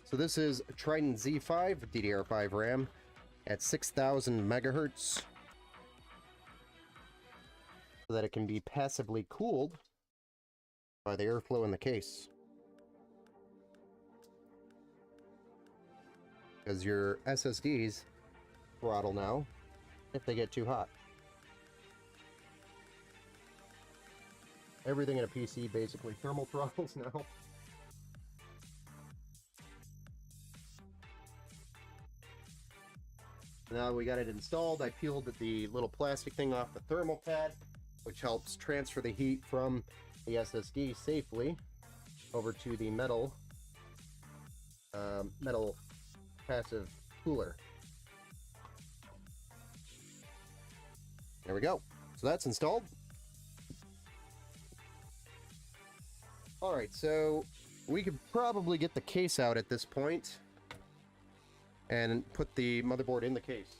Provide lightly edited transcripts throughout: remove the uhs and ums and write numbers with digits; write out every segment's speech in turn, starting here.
So this is Trident Z5 DDR5 RAM at 6000 megahertz, so that it can be passively cooled by the airflow in the case. Because your SSDs throttle now if they get too hot. Everything in a PC basically thermal throttles now. Now we got it installed, I peeled the little plastic thing off the thermal pad, which helps transfer the heat from the SSD safely over to the metal passive cooler. There we go. So that's installed. Alright, so we could probably get the case out at this point and put the motherboard in the case.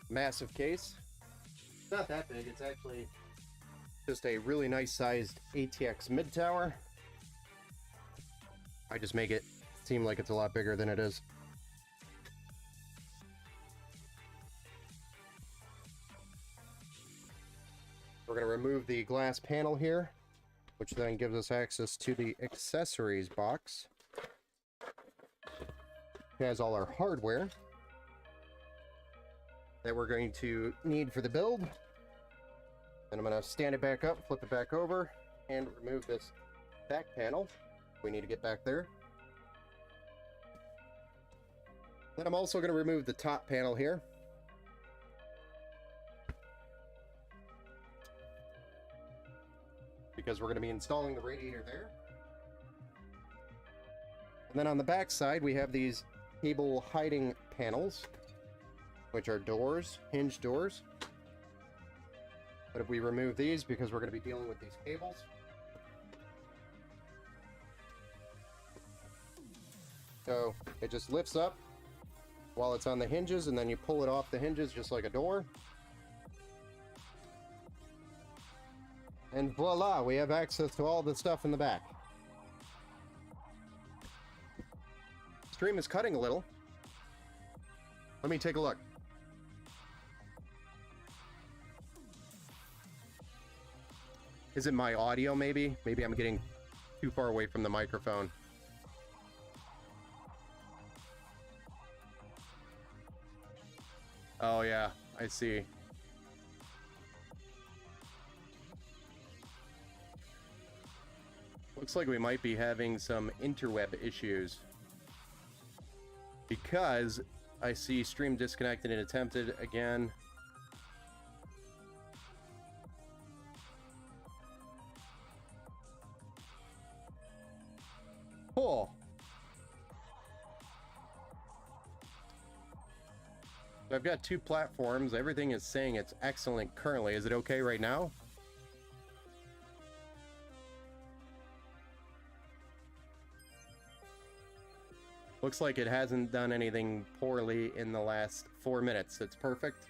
Massive case. It's not that big, it's actually just a really nice sized RTX mid tower. I just make it seem like it's a lot bigger than it is. We're going to remove the glass panel here, which then gives us access to the accessories box. It has all our hardware that we're going to need for the build. And I'm going to stand it back up, flip it back over, and remove this back panel. We need to get back there. Then I'm also going to remove the top panel here. Because we're going to be installing the radiator there. And then on the back side, we have these cable hiding panels, which are doors, hinge doors. But if we remove these, because we're going to be dealing with these cables, so it just lifts up while it's on the hinges, and then you pull it off the hinges just like a door. And voila, we have access to all the stuff in the back. Stream is cutting a little. Let me take a look. Is it my audio, maybe? Maybe I'm getting too far away from the microphone. Oh yeah, I see. Looks like we might be having some interweb issues, because I see stream disconnected and attempted again. Cool. So I've got two platforms. Everything is saying it's excellent currently. Is it okay right now? Looks like it hasn't done anything poorly in the last 4 minutes. It's perfect.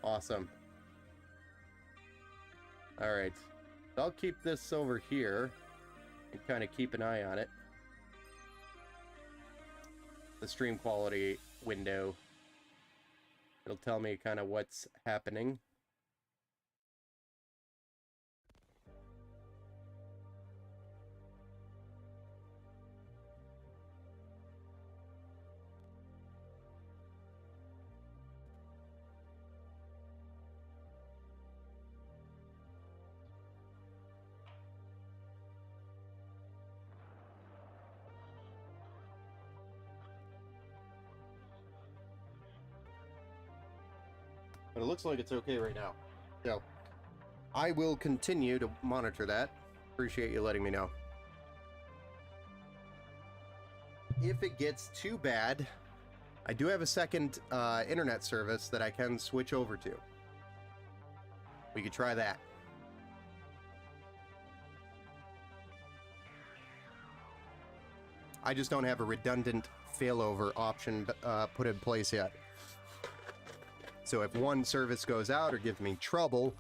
Awesome. Alright. I'll keep this over here and kind of keep an eye on it. The stream quality window. It'll tell me kind of what's happening. But it looks like it's okay right now. So, I will continue to monitor that. Appreciate you letting me know. If it gets too bad, I do have a second internet service that I can switch over to. We could try that. I just don't have a redundant failover option put in place yet. So if one service goes out or gives me trouble,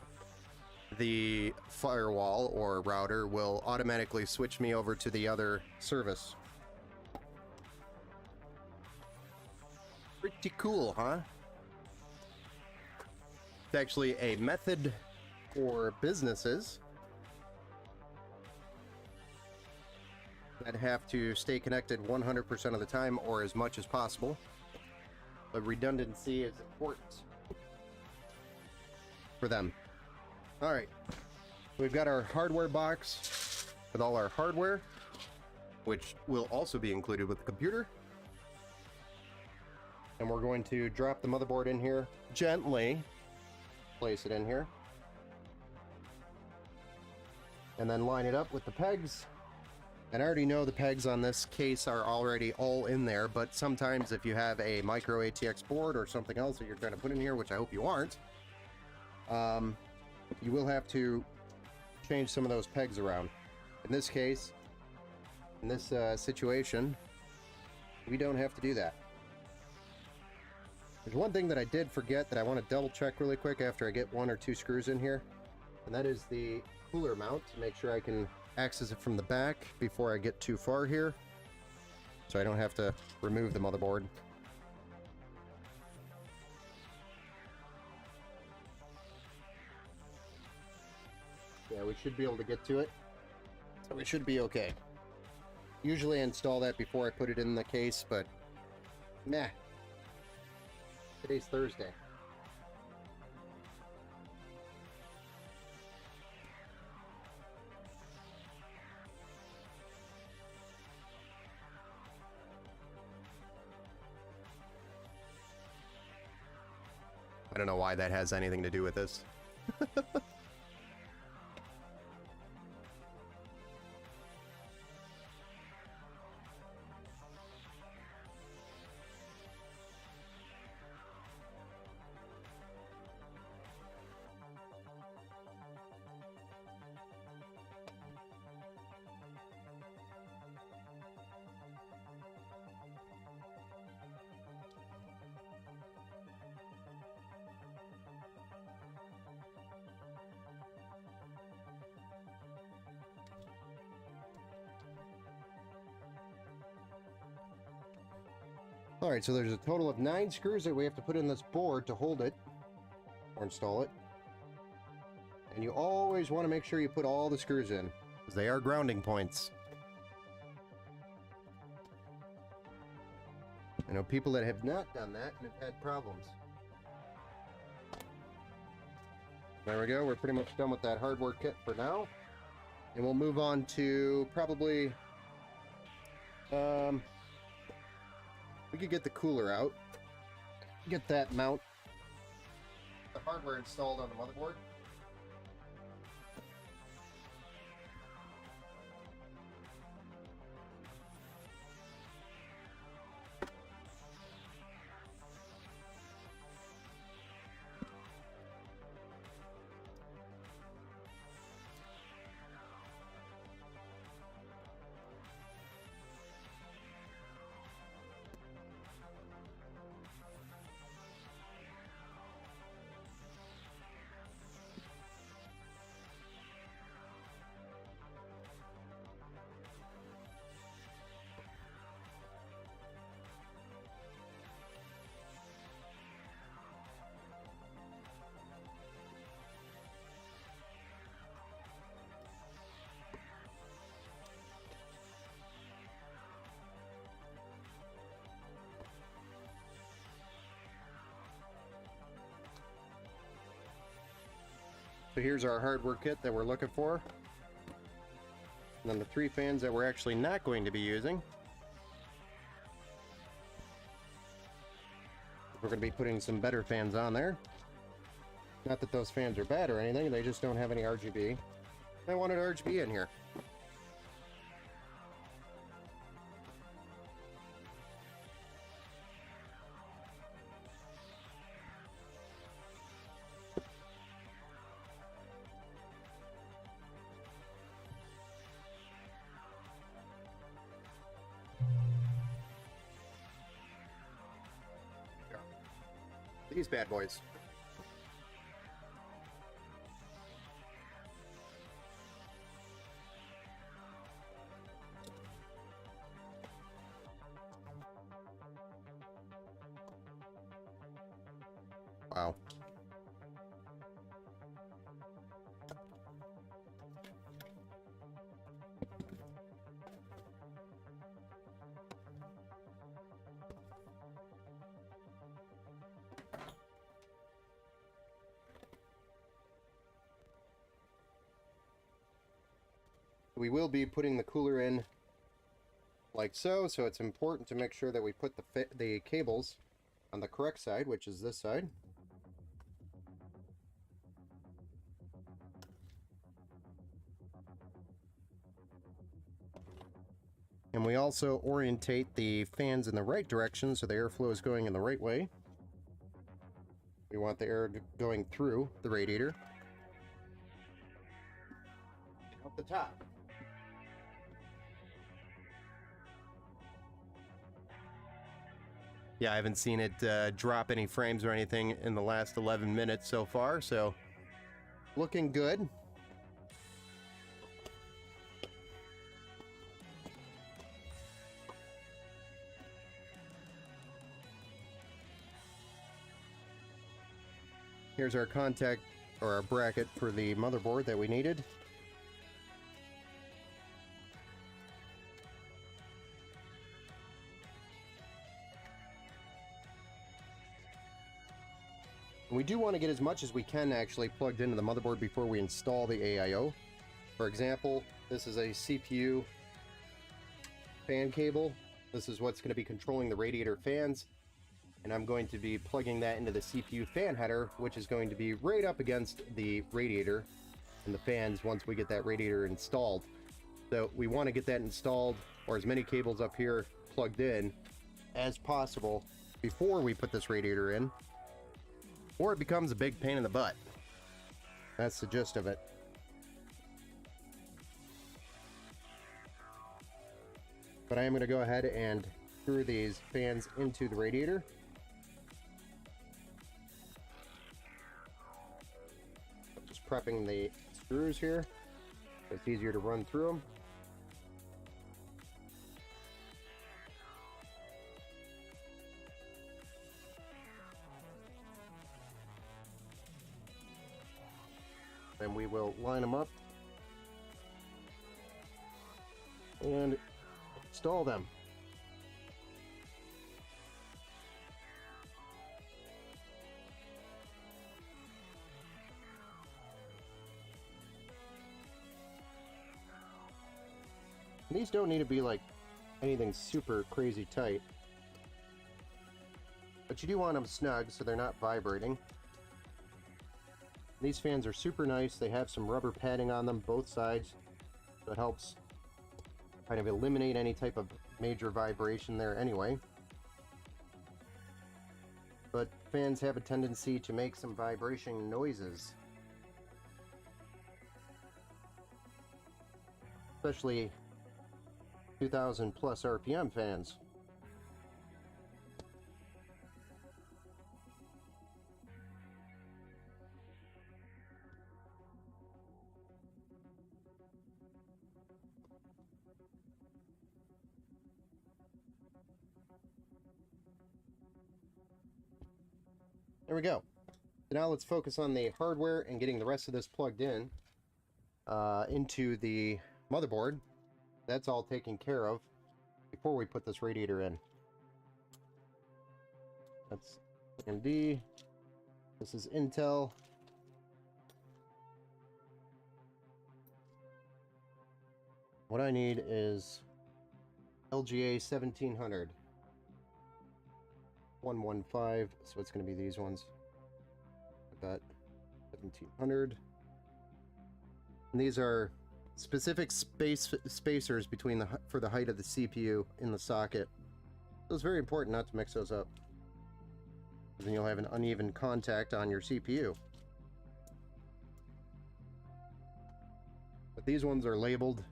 the firewall or router will automatically switch me over to the other service. Pretty cool, huh? It's actually a method for businesses that have to stay connected 100% of the time or as much as possible. But redundancy is important for them. All right, we've got our hardware box with all our hardware, which will also be included with the computer. And we're going to drop the motherboard in here gently, place it in here, and then line it up with the pegs. And I already know the pegs on this case are already all in there, but sometimes if you have a micro ATX board or something else that you're trying to put in here, which I hope you aren't, you will have to change some of those pegs around. In this case, in this situation, we don't have to do that. There's one thing that I did forget that I want to double check really quick after I get 1 or 2 screws in here, and that is the cooler mount, to make sure I can access it from the back before I get too far here, so I don't have to remove the motherboard. Yeah, we should be able to get to it, so we should be okay. Usually I install that before I put it in the case, but nah. Today's Thursday. I don't know why that has anything to do with this. Alright, so there's a total of 9 screws that we have to put in this board to hold it, or install it. And you always want to make sure you put all the screws in, because they are grounding points. I know people that have not done that and have had problems. There we go, we're pretty much done with that hardware kit for now. And we'll move on to probably... we could get the cooler out, get that mount, the hardware installed on the motherboard. So here's our hardware kit that we're looking for. And then the 3 fans that we're actually not going to be using. We're going to be putting some better fans on there. Not that those fans are bad or anything, they just don't have any RGB. I wanted RGB in here. These bad boys. Wow. We will be putting the cooler in like so, so it's important to make sure that we put the cables on the correct side, which is this side. And we also orientate the fans in the right direction so the airflow is going in the right way. We want the air going through the radiator. Up the top. Yeah, I haven't seen it drop any frames or anything in the last 11 minutes so far, so looking good. Here's our contact, or our bracket for the motherboard that we needed. We do want to get as much as we can actually plugged into the motherboard before we install the AIO. For example, this is a CPU fan cable. This is what's going to be controlling the radiator fans. And I'm going to be plugging that into the CPU fan header, which is going to be right up against the radiator and the fans once we get that radiator installed. So we want to get that installed, or as many cables up here plugged in as possible before we put this radiator in, or it becomes a big pain in the butt. That's the gist of it. But I am going to go ahead and screw these fans into the radiator. Just prepping the screws here so it's easier to run through them. Then we will line them up and install them. These don't need to be like anything super crazy tight, but you do want them snug so they're not vibrating. These fans are super nice. They have some rubber padding on them, both sides, so it helps kind of eliminate any type of major vibration there anyway. But fans have a tendency to make some vibration noises, especially 2000 plus RPM fans. There we go. So now let's focus on the hardware and getting the rest of this plugged in into the motherboard. That's all taken care of before we put this radiator in. That's AMD. This is Intel. What I need is LGA 1700. 115, so it's going to be these ones. Like that. 1700. And these are specific spacers between for the height of the CPU in the socket. So it's very important not to mix those up, because then you'll have an uneven contact on your CPU. But these ones are labeled.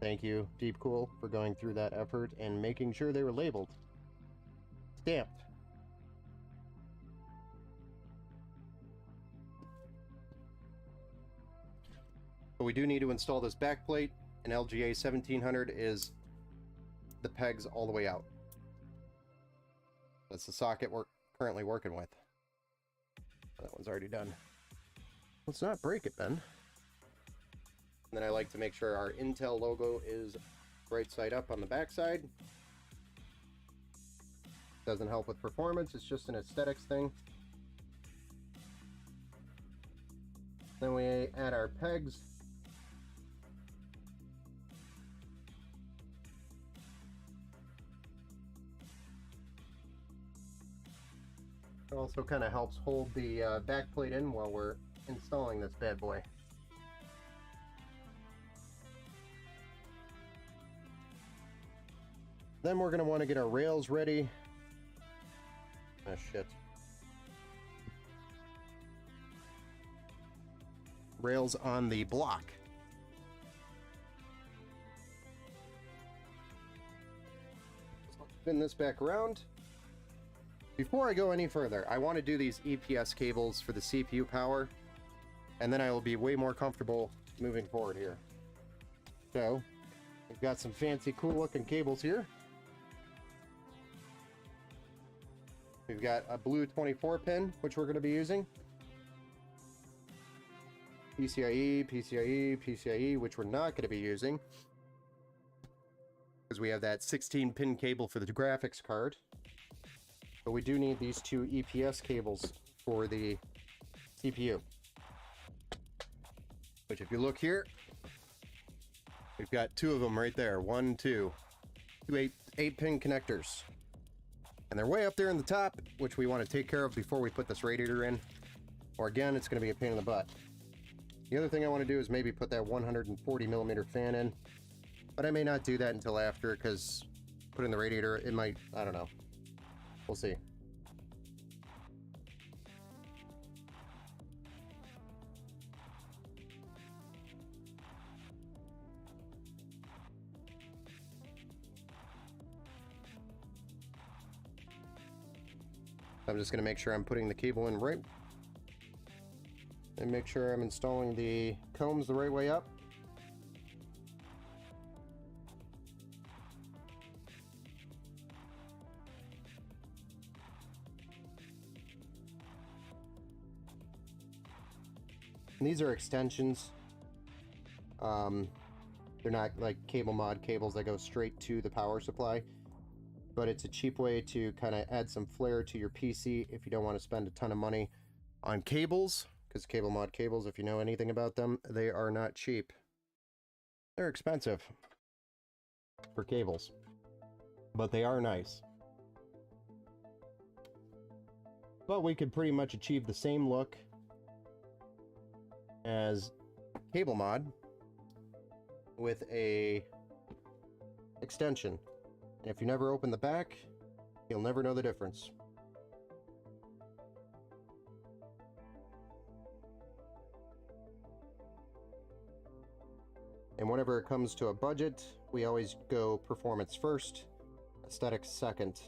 Thank you, Deepcool, for going through that effort and making sure they were labeled. Stamped. But we do need to install this backplate, and LGA 1700 is the pegs all the way out. That's the socket we're currently working with. That one's already done. Let's not break it, Ben. And then I like to make sure our Intel logo is right side up on the back side. Doesn't help with performance, it's just an aesthetics thing. Then we add our pegs. It also kind of helps hold the back plate in while we're installing this bad boy. Then we're going to want to get our rails ready. Oh shit. Rails on the block. Spin this back around. Before I go any further, I want to do these EPS cables for the CPU power, and then I will be way more comfortable moving forward here. So, we've got some fancy, cool looking cables here. We've got a blue 24 pin, which we're going to be using. PCIe, PCIe, PCIe, which we're not going to be using, because we have that 16 pin cable for the graphics card. But we do need these two EPS cables for the CPU. Which, if you look here, we've got two of them right there. One, two 8-pin connectors. And they're way up there in the top, which we want to take care of before we put this radiator in. Or again, it's going to be a pain in the butt. The other thing I want to do is maybe put that 140mm fan in. But I may not do that until after, because putting the radiator, it might, I don't know. We'll see. I'm just going to make sure I'm putting the cable in right. And make sure I'm installing the combs the right way up. And these are extensions. They're not like cable mod cables that go straight to the power supply, but it's a cheap way to kind of add some flair to your PC if you don't want to spend a ton of money on cables, because cable mod cables, if you know anything about them, they are not cheap. They're expensive for cables, but they are nice. But we could pretty much achieve the same look as cable mod with a extension. And if you never open the back, you'll never know the difference. And whenever it comes to a budget, we always go performance first, aesthetics second.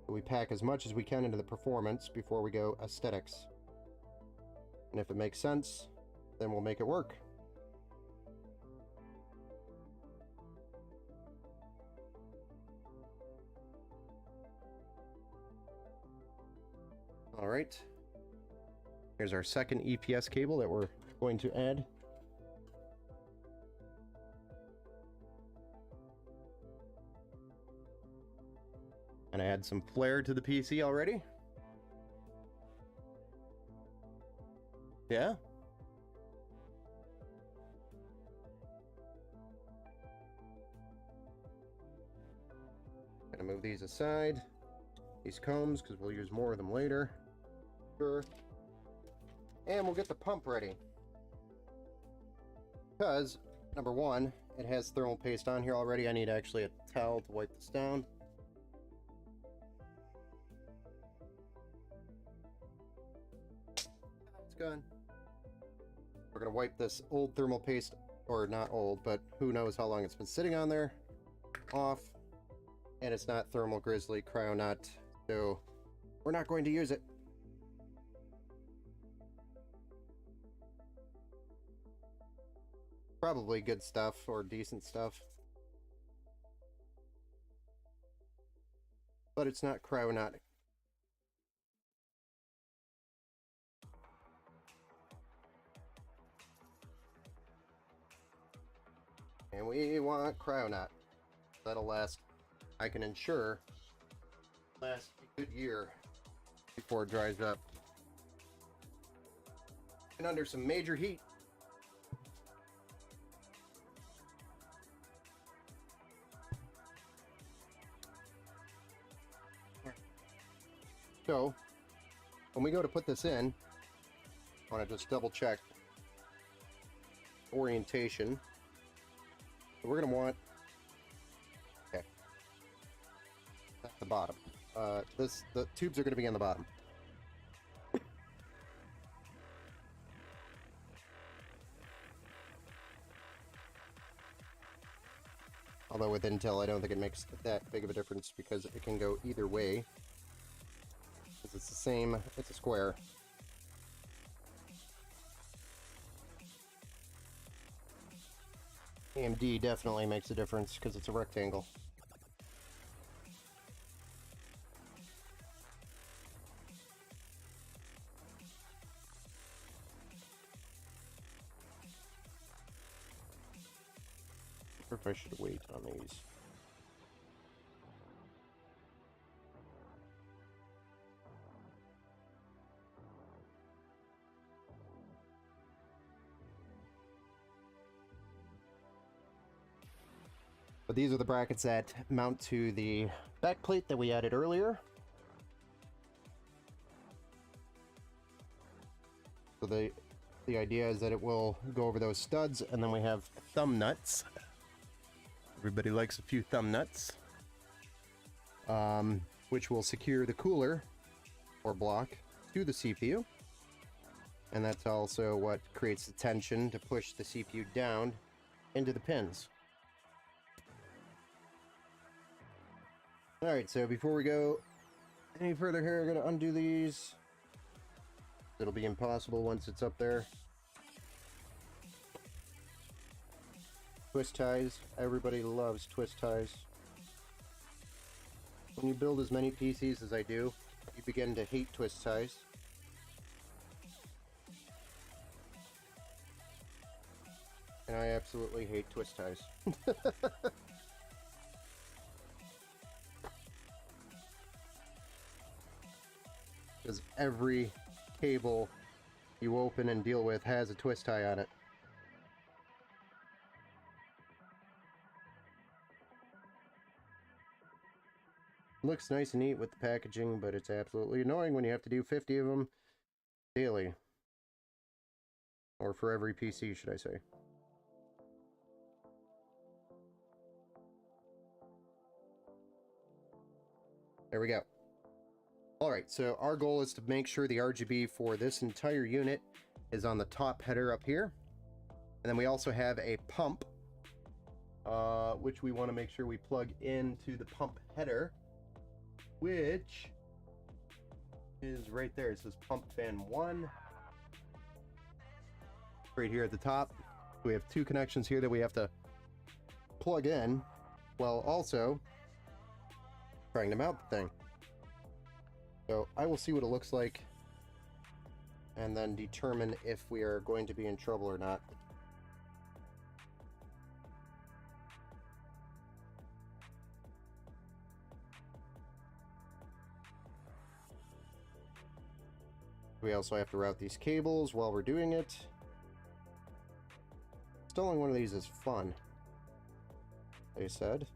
We pack as much as we can into the performance before we go aesthetics. And if it makes sense, then we'll make it work. All right. Here's our second EPS cable that we're going to add. And I add some flair to the PC already. Yeah. Gonna move these aside, these combs, because we'll use more of them later. Sure. And we'll get the pump ready. Because, number one, it has thermal paste on here already. I need actually a towel to wipe this down. It's gone. We're going to wipe this old thermal paste, or not old, but who knows how long it's been sitting on there, off. And it's not thermal grizzly cryo nut, so we're not going to use it. Probably good stuff or decent stuff, but it's not cryonaut. And we want cryonaut. That'll last, I can ensure, last a good year before it dries up. And under some major heat. So, when we go to put this in, I want to just double check orientation. So we're going to want, okay, at the bottom. The tubes are going to be on the bottom. Although with Intel, I don't think it makes that big of a difference because it can go either way. Because it's the same, it's a square. AMD definitely makes a difference because it's a rectangle. Or if I should wait on these. But these are the brackets that mount to the back plate that we added earlier. So the idea is that it will go over those studs, and then we have thumb nuts. Everybody likes a few thumb nuts, which will secure the cooler or block to the CPU. And that's also what creates the tension to push the CPU down into the pins. Alright, so before we go any further here, I'm going to undo these. It'll be impossible once it's up there. Twist ties. Everybody loves twist ties. When you build as many PCs as I do, you begin to hate twist ties. And I absolutely hate twist ties. Because every cable you open and deal with has a twist tie on it. Looks nice and neat with the packaging, but it's absolutely annoying when you have to do 50 of them daily. Or for every PC, should I say. There we go. Alright, so our goal is to make sure the RGB for this entire unit is on the top header up here. And then we also have a pump, which we want to make sure we plug into the pump header, which is right there. It says pump fan 1. Right here at the top. We have two connections here that we have to plug in, while also trying to mount the thing. So I will see what it looks like and then determine if we are going to be in trouble or not. We also have to route these cables while we're doing it. Installing one of these is fun, they said.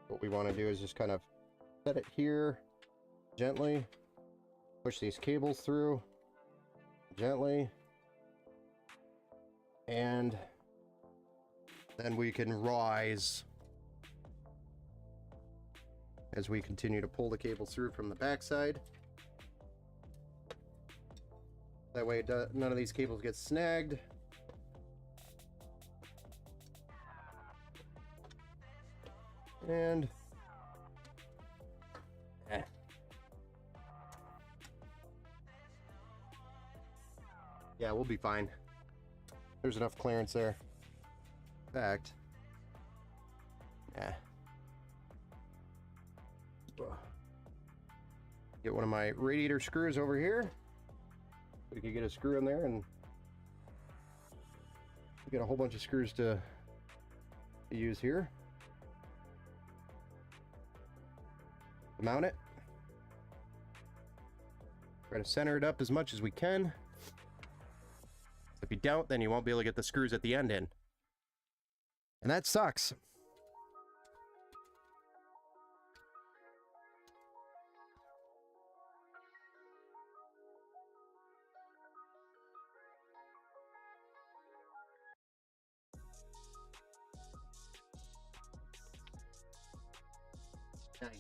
what we want to do is just kind of set it here gently, push these cables through gently, and then we can rise as we continue to pull the cables through from the backside. That way none of these cables get snagged. And yeah, we'll be fine. There's enough clearance there. In fact, get one of my radiator screws over here. We could get a screw in there, and we got a whole bunch of screws to use here to mount it. Try to center it up as much as we can. If you don't, then you won't be able to get the screws at the end in. And that sucks. Nice.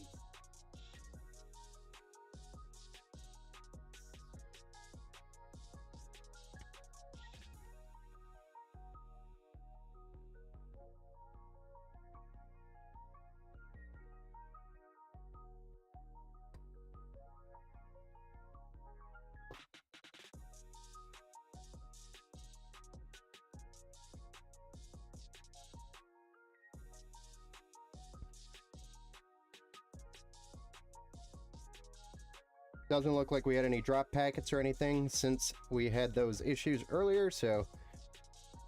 Doesn't look like we had any drop packets or anything since we had those issues earlier, so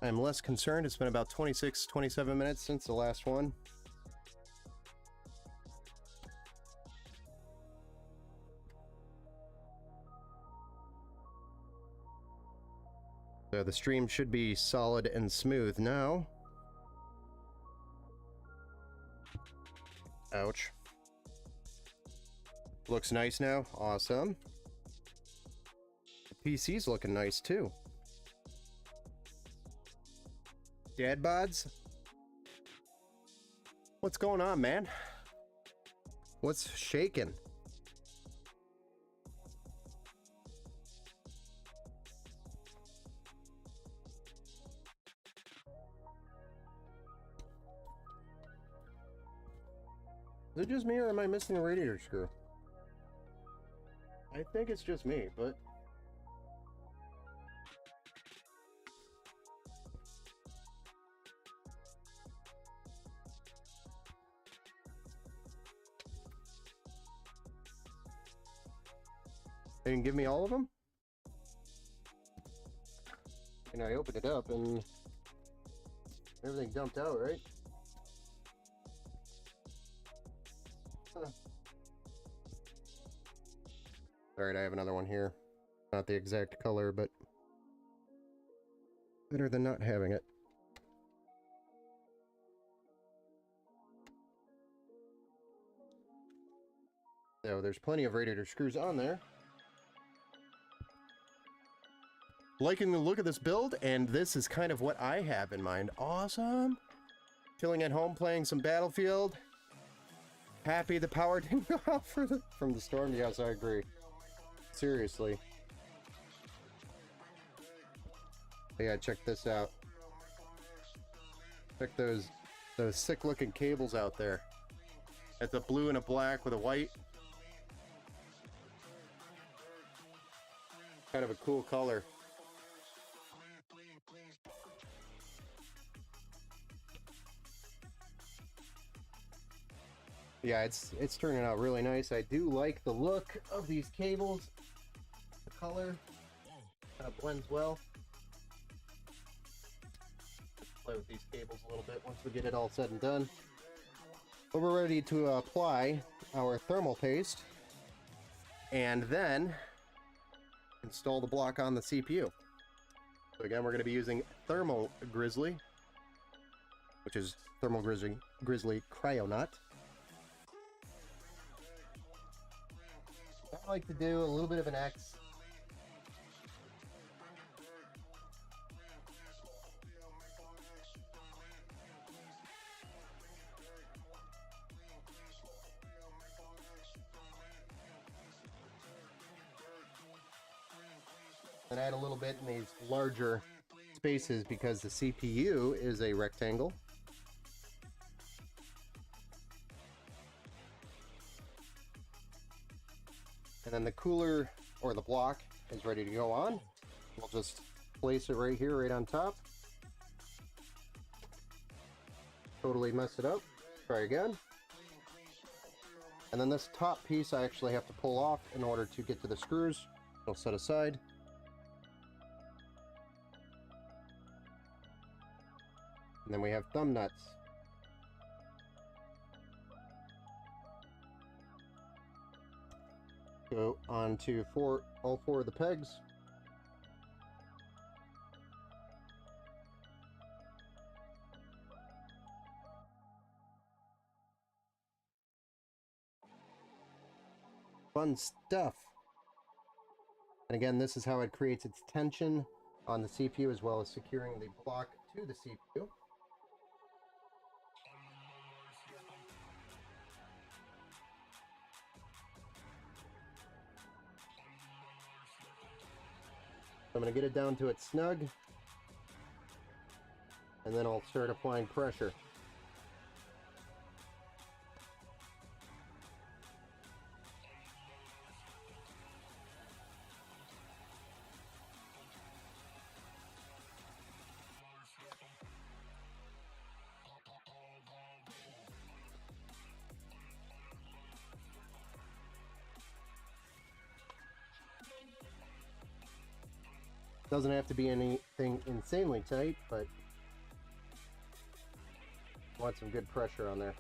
I'm less concerned. It's been about 27 minutes since the last one. So the stream should be solid and smooth now. Ouch. Looks nice now. Awesome. The PC's looking nice too. Dad bods? What's going on, man? What's shaking? Is it just me, or am I missing a radiator screw? I think it's just me, but they didn't give me all of them? And I opened it up and everything dumped out, right? Huh. Alright, I have another one here. Not the exact color, but better than not having it. So there's plenty of radiator screws on there. Liking the look of this build, and this is kind of what I have in mind. Awesome! Chilling at home, playing some Battlefield. Happy the power didn't go out from the storm. Yes, I agree. Seriously. Yeah, check this out. Check those sick looking cables out there. That's a blue and a black with a white. Kind of a cool color. Yeah, it's turning out really nice. I do like the look of these cables. The color kind of blends well. Play with these cables a little bit once we get it all said and done. But we're ready to apply our thermal paste and then install the block on the CPU. So again, we're going to be using Thermal Grizzly, which is Thermal Grizzly Cryonaut. like to do a little bit of an X. And add a little bit in these larger spaces because the CPU is a rectangle. And then the cooler or the block is ready to go on. We'll just place it right here, right on top. Totally mess it up. Try again. And then this top piece I actually have to pull off in order to get to the screws. I'll set aside. And then we have thumb nuts. Go on to all four of the pegs. Fun stuff. And again, this is how it creates its tension on the CPU as well as securing the block to the CPU. I'm going to get it down to its snug, and then I'll start applying pressure. Doesn't have to be anything insanely tight, but want some good pressure on there.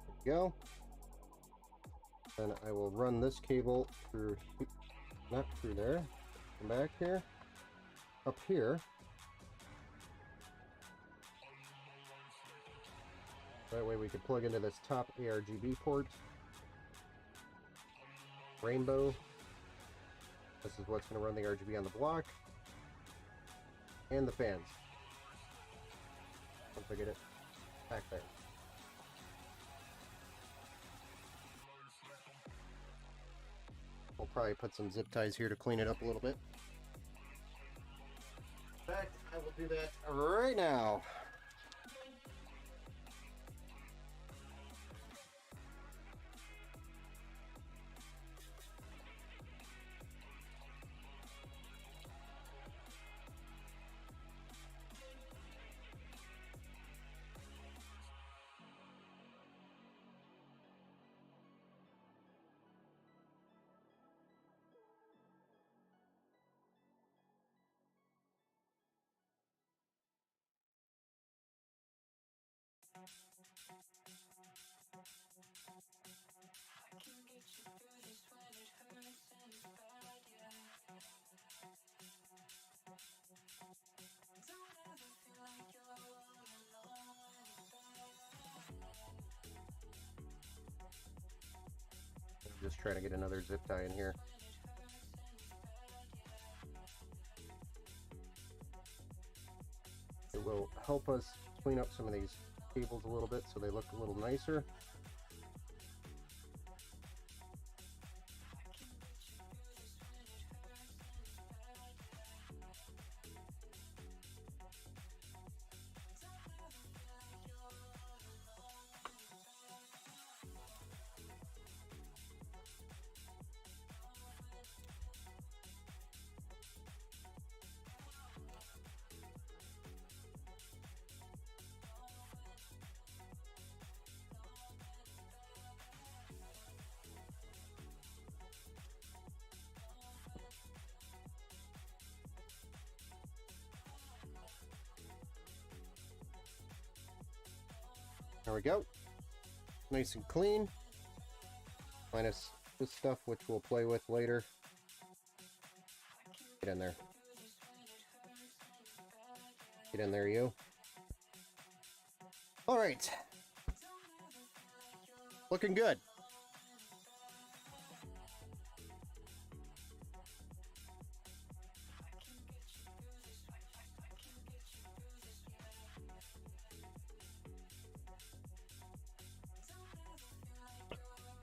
There we go. Then I will run this cable through, not through there, come back here, up here. That way we can plug into this top ARGB port. Rainbow. This is what's going to run the RGB on the block. And the fans. Once I get it back there. We'll probably put some zip ties here to clean it up a little bit. In fact, I will do that right now. Just trying to get another zip tie in here. It will help us clean up some of these cables a little bit so they look a little nicer. There we go. Nice and clean. Minus this stuff, which we'll play with later. Get in there. Get in there, you. All right. Looking good.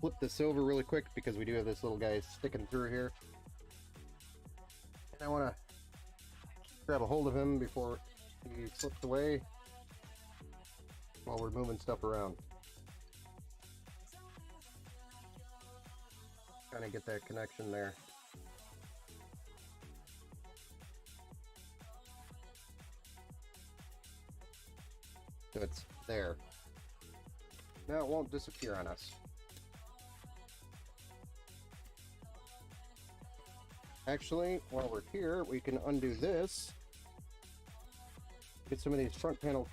Flip this over really quick because we do have this little guy sticking through here. And I want to grab a hold of him before he slips away while we're moving stuff around. Trying to get that connection there. So it's there. Now it won't disappear on us. Actually, while we're here, we can undo this. Get some of these front panel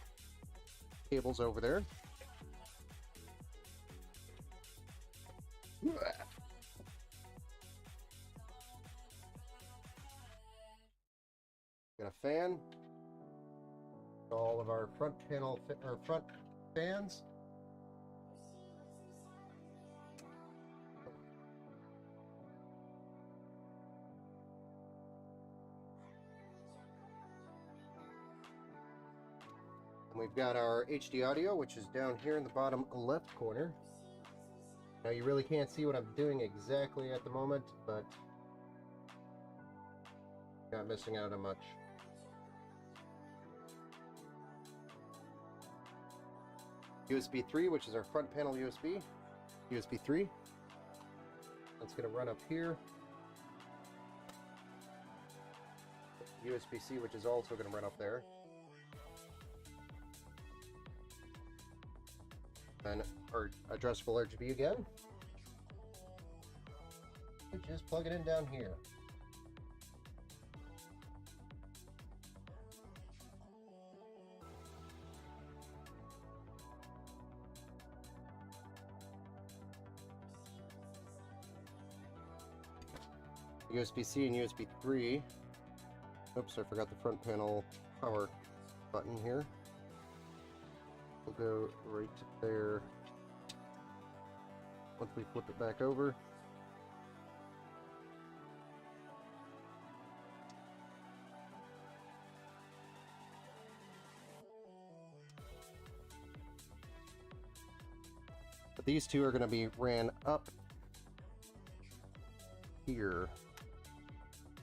cables over there. Got a fan. All of our front panel, our front fans. And we've got our HD audio, which is down here in the bottom left corner. Now you really can't see what I'm doing exactly at the moment, but not missing out on much. USB 3, which is our front panel USB. USB 3. That's going to run up here. USB-C, which is also going to run up there. And our addressable RGB again. We just plug it in down here. USB-C and USB 3. Oops, I forgot the front panel power button here. We'll go right there once we flip it back over. But these two are going to be ran up here.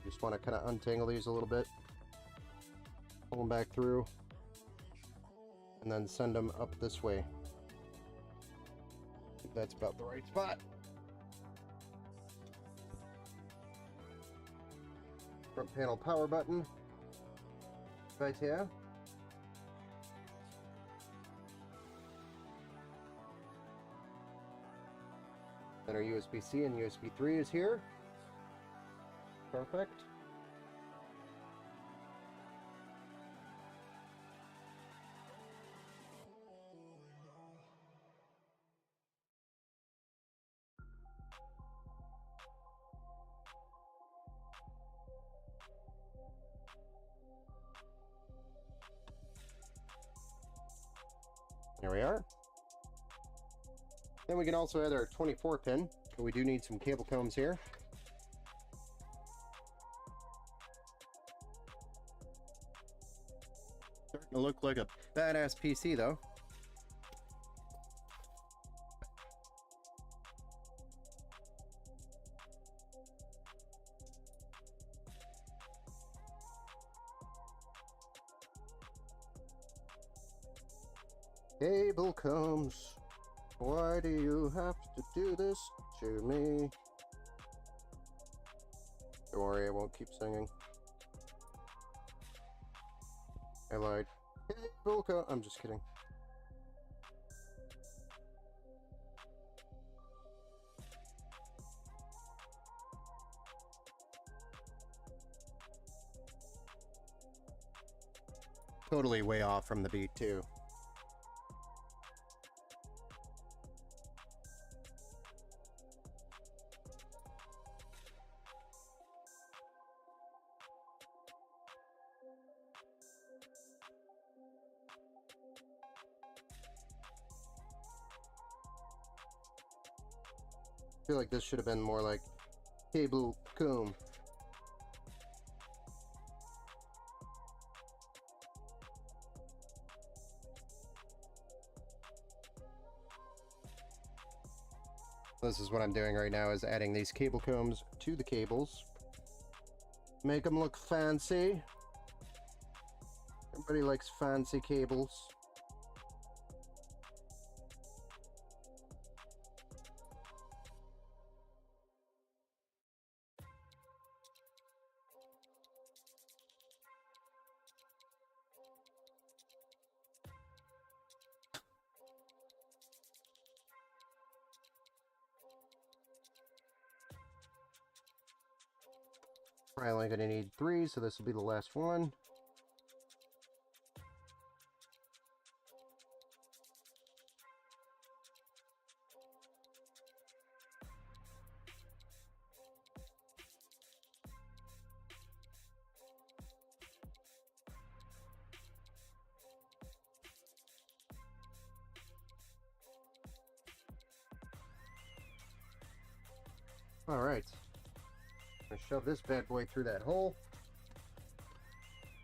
Just want to kind of untangle these a little bit, pull them back through, and then send them up this way. I think that's about the right spot. Front panel power button right here. Then our USB-C and USB 3 is here. Perfect. There we are. Then we can also add our 24 pin, but we do need some cable combs here. Starting to look like a badass PC though. Cable combs, why do you have to do this to me? Don't worry, I won't keep singing. I lied. Cable combs, I'm just kidding. Totally way off from the beat too. feel like this should have been more like cable comb. This is what I'm doing right now, is adding these cable combs to the cables. Make them look fancy. Everybody likes fancy cables. Probably only going to need 3, so this will be the last one. All right. I'm gonna shove this bad boy through that hole.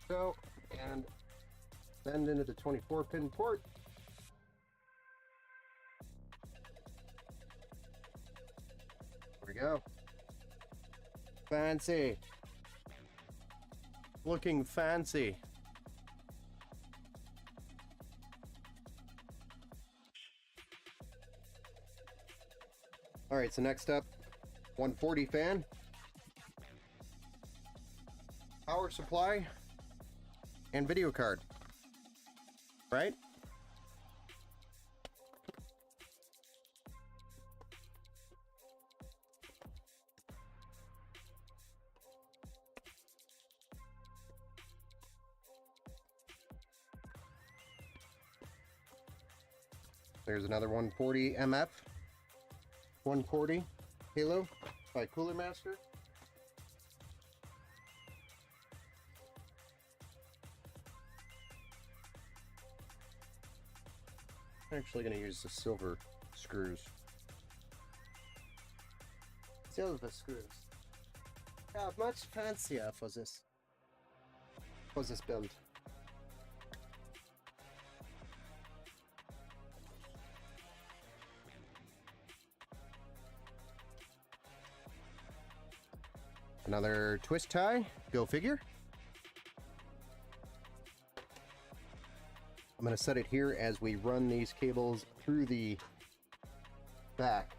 So, and bend into the 24-pin port. There we go. Fancy. Looking fancy. All right, so next up, 140 fan. Power supply and video card, right? There's another 140 MF, 140 Halo by Cooler Master. I'm actually going to use the silver screws. Silver screws. Yeah, much fancier for this build. Another twist tie, go figure. I'm going to set it here as we run these cables through the back.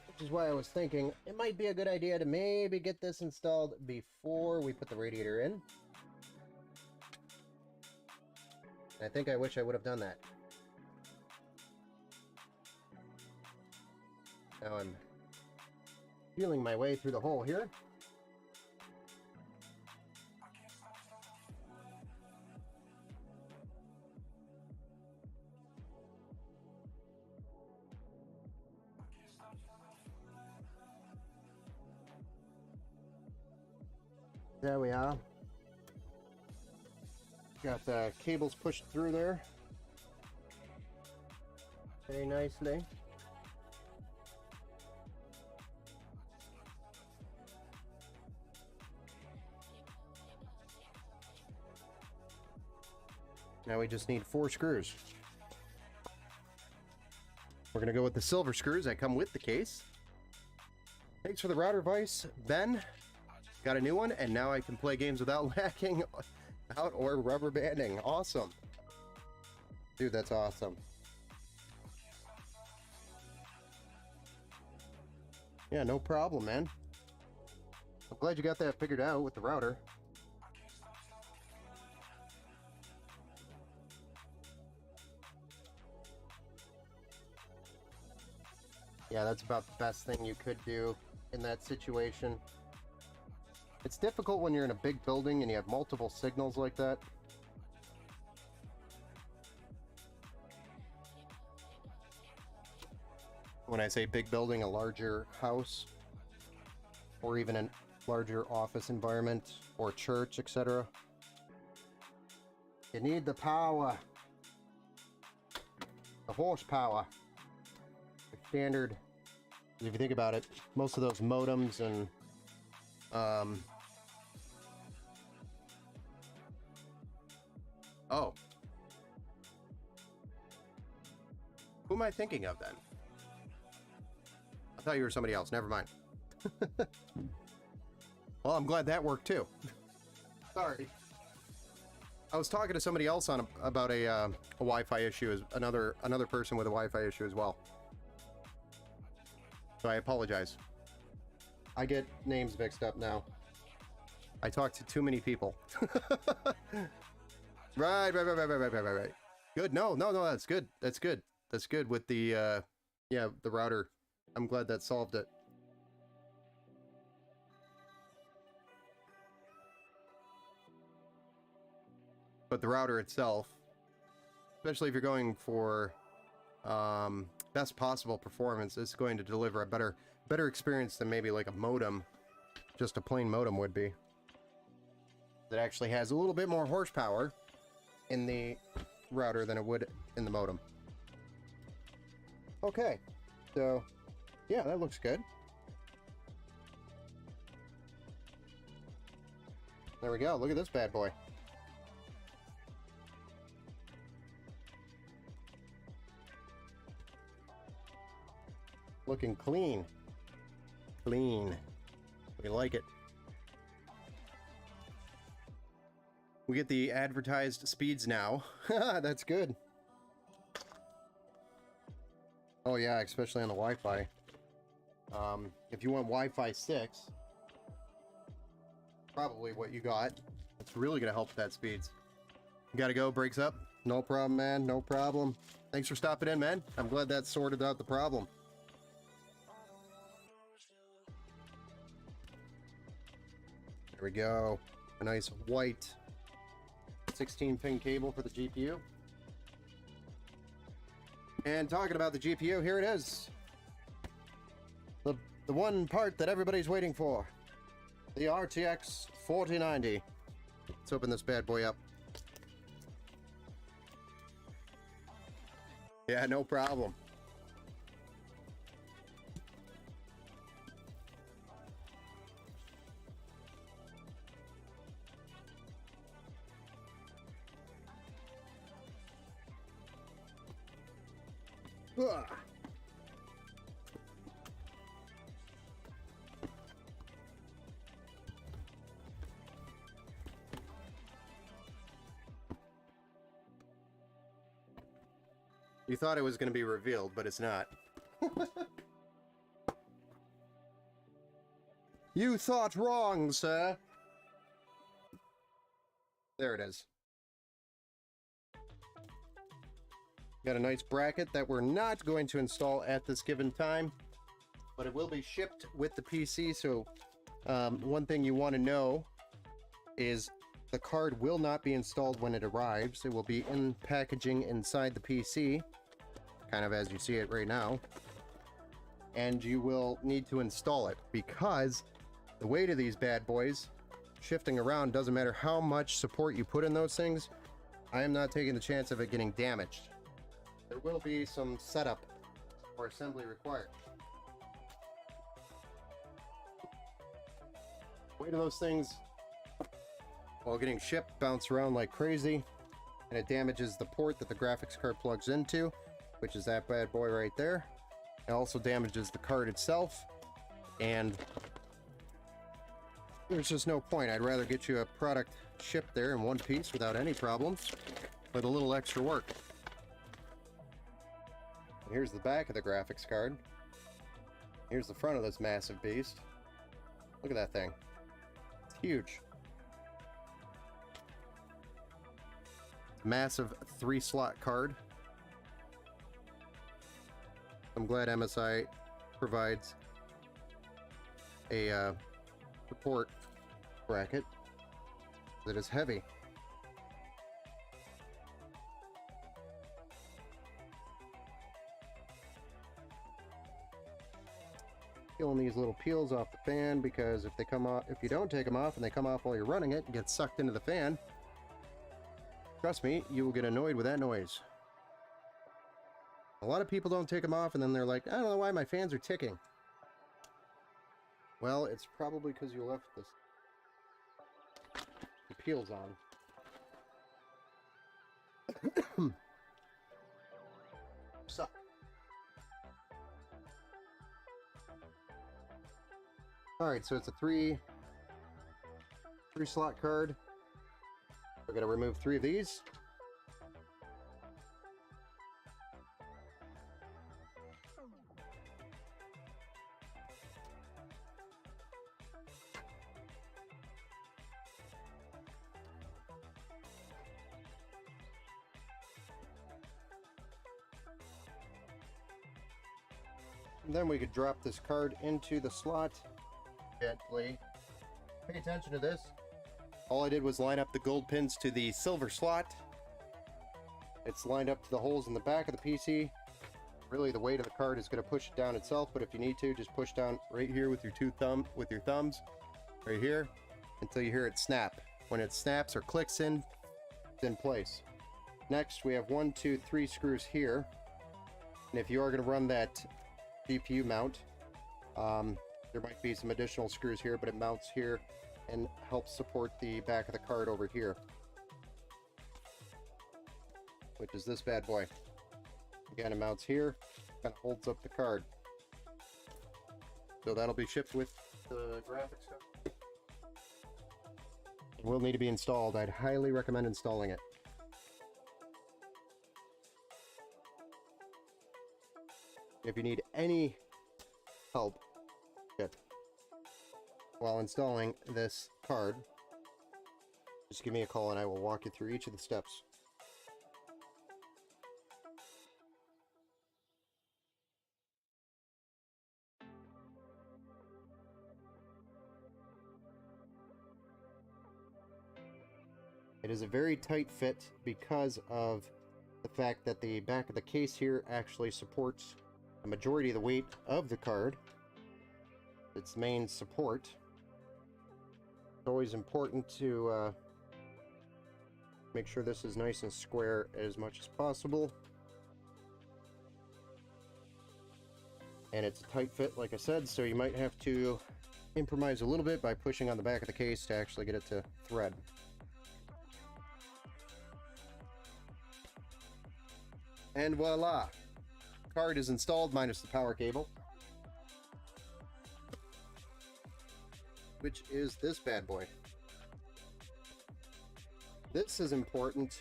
Which is why I was thinking it might be a good idea to maybe get this installed before we put the radiator in. I think I wish I would have done that. Now I'm feeling my way through the hole here. There we are. Got the cables pushed through there very nicely. Now we just need 4 screws. We're going to go with the silver screws that come with the case. Thanks for the router vise, Ben. Got a new one, and now I can play games without lacking out or rubber banding. Awesome. Dude, that's awesome. Yeah, no problem, man. I'm glad you got that figured out with the router. Yeah, that's about the best thing you could do in that situation. It's difficult when you're in a big building and you have multiple signals like that. When I say big building, a larger house, or even a larger office environment, or church, etc. You need the power. The horsepower. standard. If you think about it, most of those modems and oh, who am I thinking of then? I thought you were somebody else. Never mind. Well, I'm glad that worked too. Sorry. I was talking to somebody else on about a Wi-Fi issue, as another person with a Wi-Fi issue as well. So I apologize. I get names mixed up now. I talk to too many people. Right. Good. No, that's good. That's good. That's good with the yeah, the router. I'm glad that solved it. But the router itself, especially if you're going for best possible performance, is going to deliver a better experience than maybe like a modem, just a plain modem would be. That actually has a little bit more horsepower in the router than it would in the modem. Okay, so yeah, that looks good. There we go. Look at this bad boy. Looking clean. Clean. We like it. We get the advertised speeds now. That's good. Oh yeah, especially on the Wi-Fi. If you want Wi-Fi 6, probably what you got. It's really gonna help with that speeds. You gotta go, breaks up. No problem, man, no problem. Thanks for stopping in, man. I'm glad that sorted out the problem. There we go. A nice white 16-pin cable for the GPU. And talking about the GPU, here it is. The one part that everybody's waiting for. The RTX 4090. Let's open this bad boy up. Yeah, no problem. Ugh. You thought it was going to be revealed, but it's not. You thought wrong, sir. There it is. Got a nice bracket that we're not going to install at this given time, but it will be shipped with the PC. So one thing you want to know is the card will not be installed when it arrives. It will be in packaging inside the PC, kind of as you see it right now. And you will need to install it because the weight of these bad boys shifting around, doesn't matter how much support you put in those things, I am not taking the chance of it getting damaged. There will be some setup or assembly required. Weight of those things, while getting shipped, bounce around like crazy, and it damages the port that the graphics card plugs into, which is that bad boy right there. It also damages the card itself, and there's just no point. I'd rather get you a product shipped there in one piece without any problems, with a little extra work. And here's the back of the graphics card. Here's the front of this massive beast. Look at that thing. It's huge. Massive 3-slot card. I'm glad MSI provides a support bracket that is heavy. Peeling these little peels off the fan, because if they come off, if you don't take them off and they come off while you're running it and get sucked into the fan, trust me, you will get annoyed with that noise. A lot of people don't take them off, and then they're like, I don't know why my fans are ticking. Well, it's probably because you left the peels on. Suck. Alright, so it's a three slot card. We're going to remove 3 of these. And then we could drop this card into the slot gently. Pay attention to this. All I did was line up the gold pins to the silver slot. It's lined up to the holes in the back of the PC. Really, the weight of the card is going to push it down itself, but if you need to, just push down right here with your thumbs, right here, until you hear it snap. When it snaps or clicks in, it's in place. Next, we have 1, 2, 3 screws here. And if you are going to run that GPU mount, there might be some additional screws here, but it mounts here and helps support the back of the card over here, which is this bad boy. Again, it mounts here, kind of holds up the card. So that'll be shipped with the graphics card. It will need to be installed. I'd highly recommend installing it. If you need any help while installing this card, just give me a call and I will walk you through each of the steps. It is a very tight fit because of the fact that the back of the case here actually supports a majority of the weight of the card. Its main support. It's always important to make sure this is nice and square as much as possible. And it's a tight fit, like I said, so you might have to improvise a little bit by pushing on the back of the case to actually get it to thread. And voila! Card is installed minus the power cable, which is this bad boy. This is important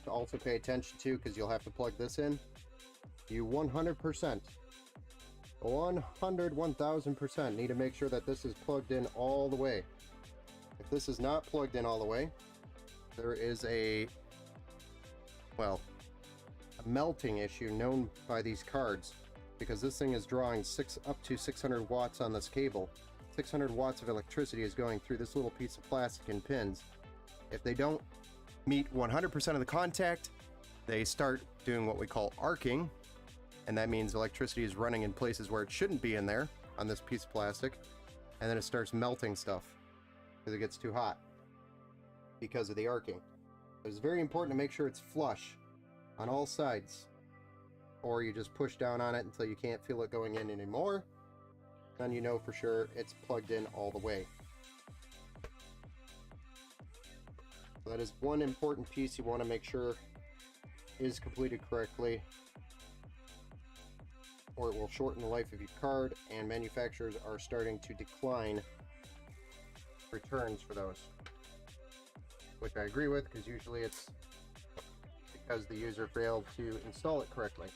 to also pay attention to because you'll have to plug this in. You 100%, 1000% need to make sure that this is plugged in all the way. If this is not plugged in all the way, there is a melting issue known by these cards, because this thing is drawing up to 600 watts on this cable. 600 watts of electricity is going through this little piece of plastic and pins. If they don't meet 100% of the contact, they start doing what we call arcing, and that means electricity is running in places where it shouldn't be in there on this piece of plastic, and then it starts melting stuff because it gets too hot because of the arcing. It's very important to make sure it's flush on all sides, or you just push down on it until you can't feel it going in anymore. Then you know for sure it's plugged in all the way. So that is one important piece you want to make sure is completed correctly, or it will shorten the life of your card, and manufacturers are starting to decline returns for those, which I agree with, because usually it's because the user failed to install it correctly.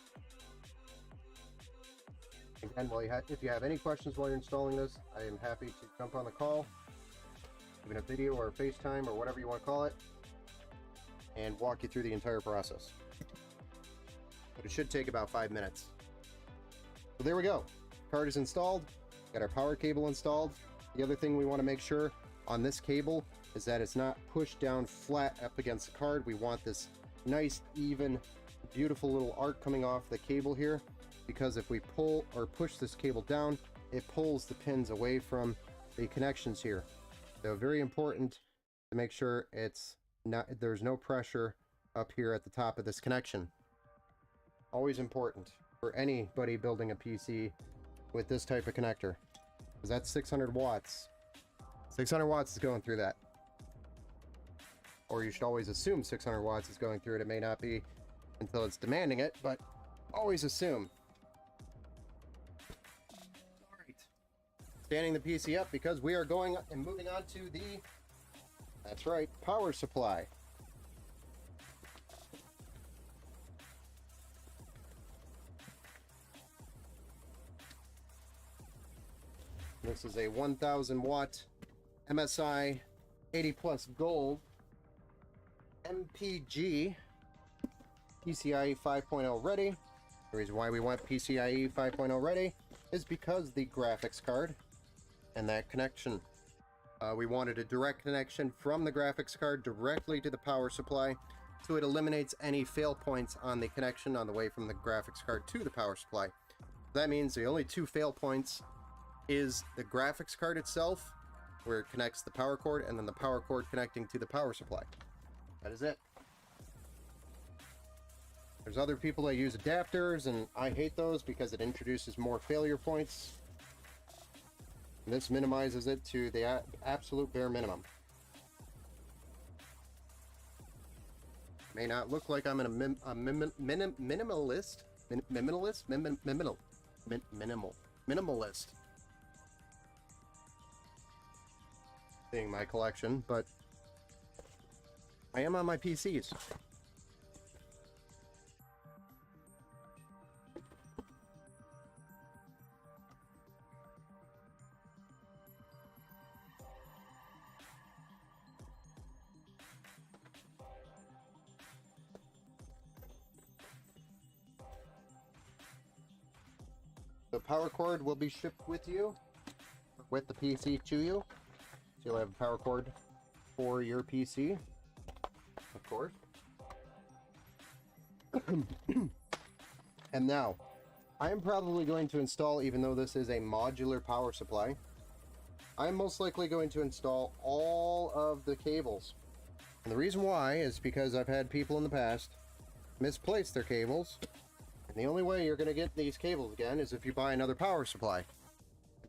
Again, if you have any questions while you're installing this, I am happy to jump on the call, even a video or a FaceTime or whatever you want to call it, and walk you through the entire process. But it should take about 5 minutes. So there we go. Card is installed. Got our power cable installed. The other thing we want to make sure on this cable is that it's not pushed down flat up against the card. We want this nice, even, beautiful little arc coming off the cable here, because if we pull or push this cable down, it pulls the pins away from the connections here. So very important to make sure there's no pressure up here at the top of this connection. Always important for anybody building a PC with this type of connector. Because that's 600 watts. 600 watts is going through that. Or you should always assume 600 watts is going through it. It may not be until it's demanding it, but always assume. Alright. Standing the PC up because we are going and moving on to the, that's right, power supply. This is a 1000 watt MSI 80 plus gold MPG PCIe 5.0 ready. The reason why we want PCIe 5.0 ready is because the graphics card and that connection. We wanted a direct connection from the graphics card directly to the power supply, so it eliminates any fail points on the connection on the way from the graphics card to the power supply. That means the only two fail points is the graphics card itself, where it connects the power cord, and then the power cord connecting to the power supply. That is it. There's other people that use adapters, and I hate those because it introduces more failure points. And this minimizes it to the absolute bare minimum. May not look like I'm a minimalist. Minimalist. Seeing my collection, but I am on my PCs. The power cord will be shipped with you, with the PC to you. So you'll have a power cord for your PC, of course. And now, I am probably going to install, even though this is a modular power supply, I'm most likely going to install all of the cables. And the reason why is because I've had people in the past misplace their cables. And the only way you're going to get these cables again is if you buy another power supply.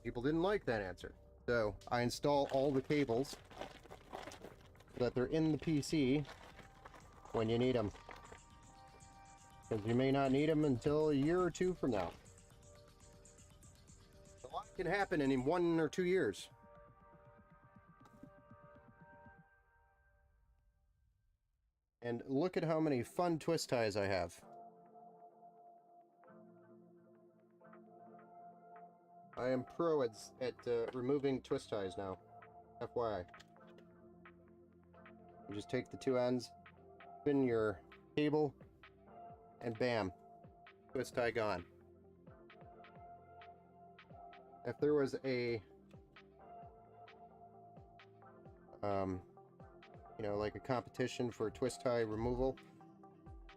People didn't like that answer. So I install all the cables so that they're in the PC when you need them. Because you may not need them until a year or two from now. A lot can happen in 1 or 2 years. And look at how many fun twist ties I have. I am pro at removing twist ties now. FYI. You just take the two ends, spin your cable, and bam. Twist tie gone. If there was a you know, like a competition for twist tie removal,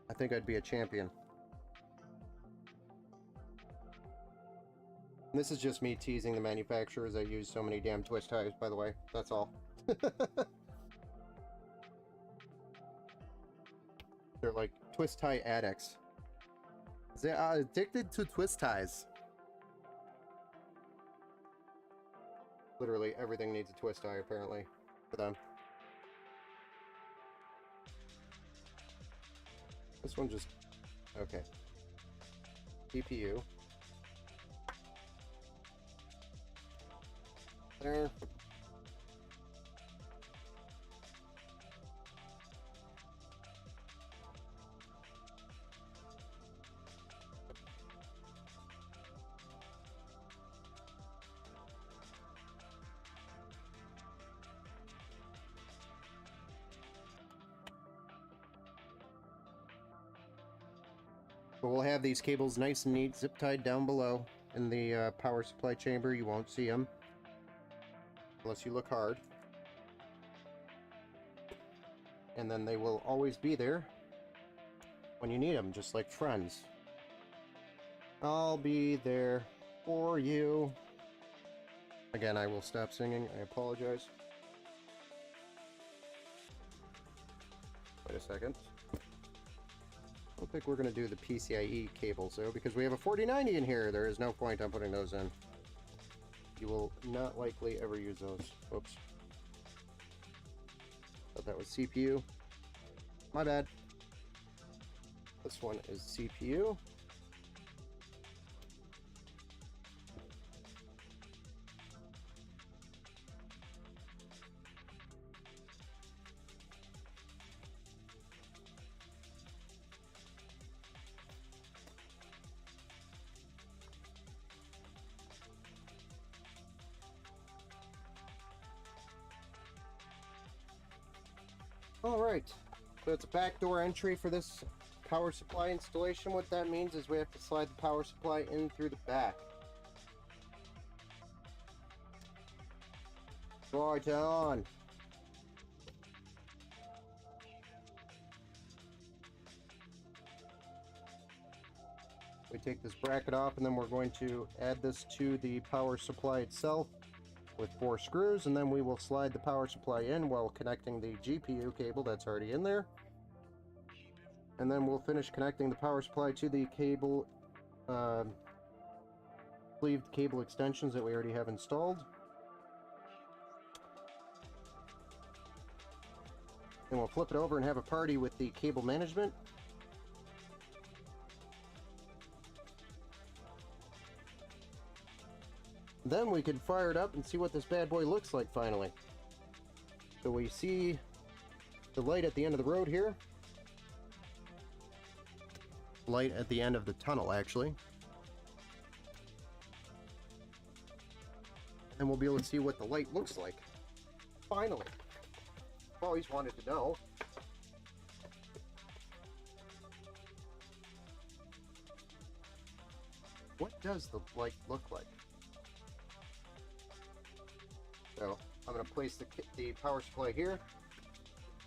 I think I'd be a champion. And this is just me teasing the manufacturers that use so many damn twist ties, by the way. That's all. They're like twist tie addicts. They are addicted to twist ties. Literally everything needs a twist tie, apparently, for them. This one just... okay. CPU. There. But we'll have these cables nice and neat, zip tied down below in the power supply chamber. You won't see them unless you look hard. And then they will always be there when you need them, just like friends. I'll be there for you. Again, I will stop singing. I apologize. Wait a second. Oops. think we're going to do the PCIe cables, though, because we have a 4090 in here. There is no point on putting those in. You will not likely ever use those. Oops. Thought that was CPU. My bad. This one is CPU. Alright, so it's a backdoor entry for this power supply installation. What that means is we have to slide the power supply in through the back. Right on. We take this bracket off and then we're going to add this to the power supply itself with 4 screws, and then we will slide the power supply in while connecting the GPU cable that's already in there. And then we'll finish connecting the power supply to the cable, sleeved cable extensions that we already have installed. And we'll flip it over and have a party with the cable management. Then we can fire it up and see what this bad boy looks like finally. So we see the light at the end of the road here. Light at the end of the tunnel, actually. And we'll be able to see what the light looks like. Finally. I've always wanted to know. What does the light look like? So I'm going to place the power supply here.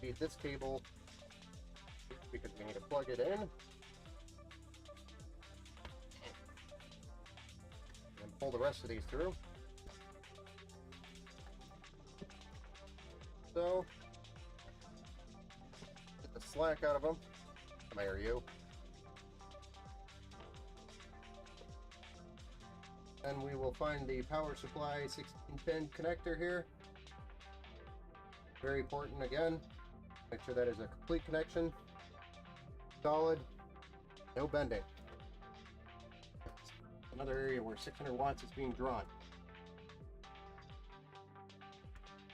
Feed this cable because we need to plug it in. And pull the rest of these through. So, get the slack out of them. Come here, you. And we will find the power supply 16-pin connector here. Very important again. Make sure that is a complete connection. Solid. No bending. Another area where 600 watts is being drawn.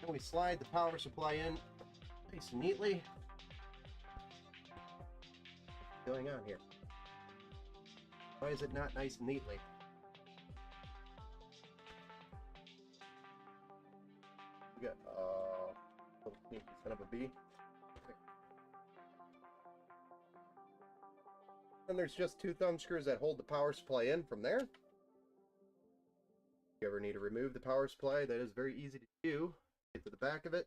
And we slide the power supply in nice and neatly. What's going on here? Why is it not nice and neatly? We got little sneaky son of a bee. And there's just 2 thumb screws that hold the power supply in from there. If you ever need to remove the power supply, that is very easy to do. Get to the back of it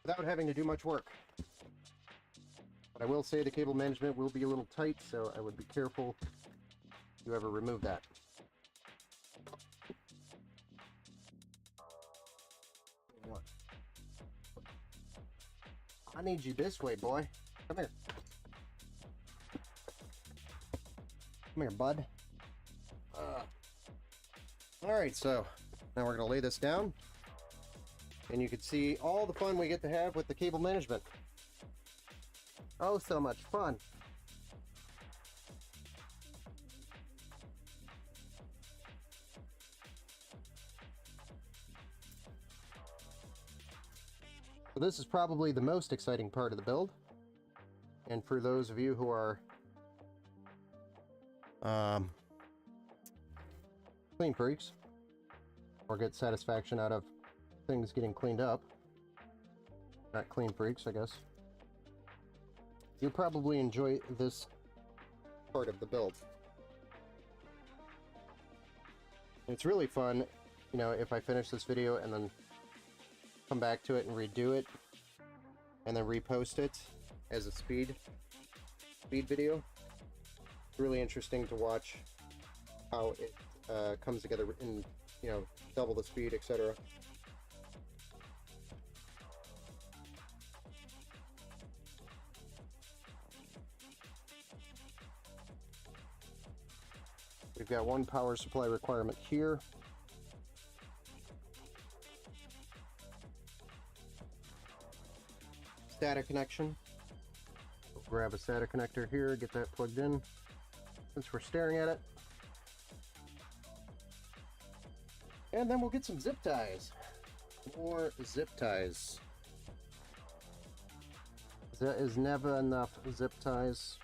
without having to do much work. But I will say the cable management will be a little tight, so I would be careful if you ever remove that. What? I need you this way, boy. Come here. Come here, bud. Alright, so now we're going to lay this down. And you can see all the fun we get to have with the cable management. Oh, so much fun. So this is probably the most exciting part of the build. And for those of you who are clean freaks, or get satisfaction out of things getting cleaned up, not clean freaks, I guess, you'll probably enjoy this part of the build. It's really fun, you know, if I finish this video and then come back to it and redo it and then repost it as a speed video. It's really interesting to watch how it comes together in, you know, double the speed, etc. We've got one power supply requirement here. SATA connection. We'll grab a SATA connector here, get that plugged in. Since we're staring at it. And then we'll get some zip ties. More zip ties. There is never enough zip ties.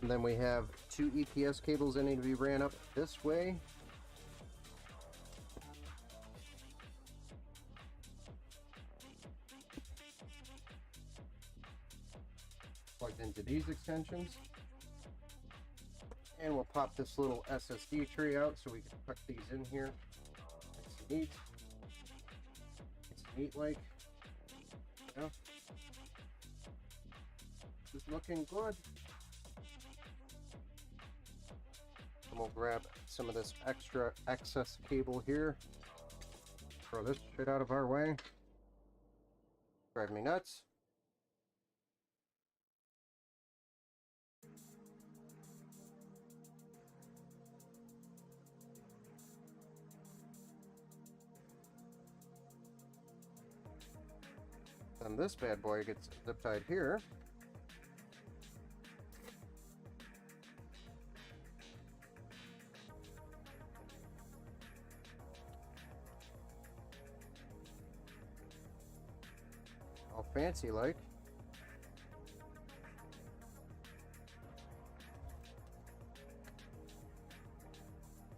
And then we have two EPS cables that need to be ran up this way. Plugged into these extensions. And we'll pop this little SSD tree out so we can tuck these in here. It's neat. It's neat like. Yeah. This is looking good. And we'll grab some of this extra excess cable here. Throw this shit out of our way. Drive me nuts. Then this bad boy gets zip tied here. All fancy like.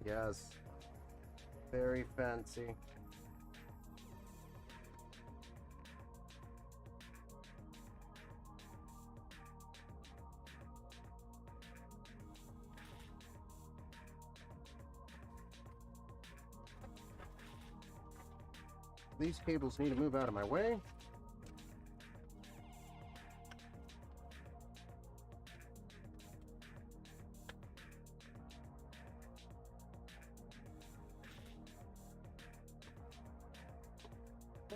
Yes. Very fancy. These cables need to move out of my way.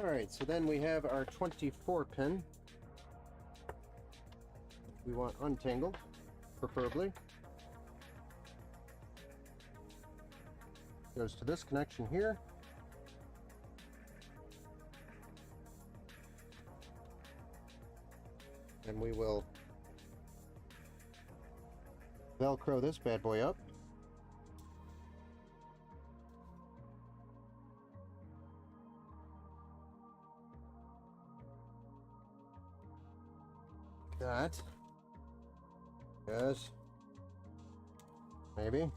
Alright, so then we have our 24 pin. We want untangled, preferably. Goes to this connection here. And we will Velcro this bad boy up. That. Yes. Maybe. Don't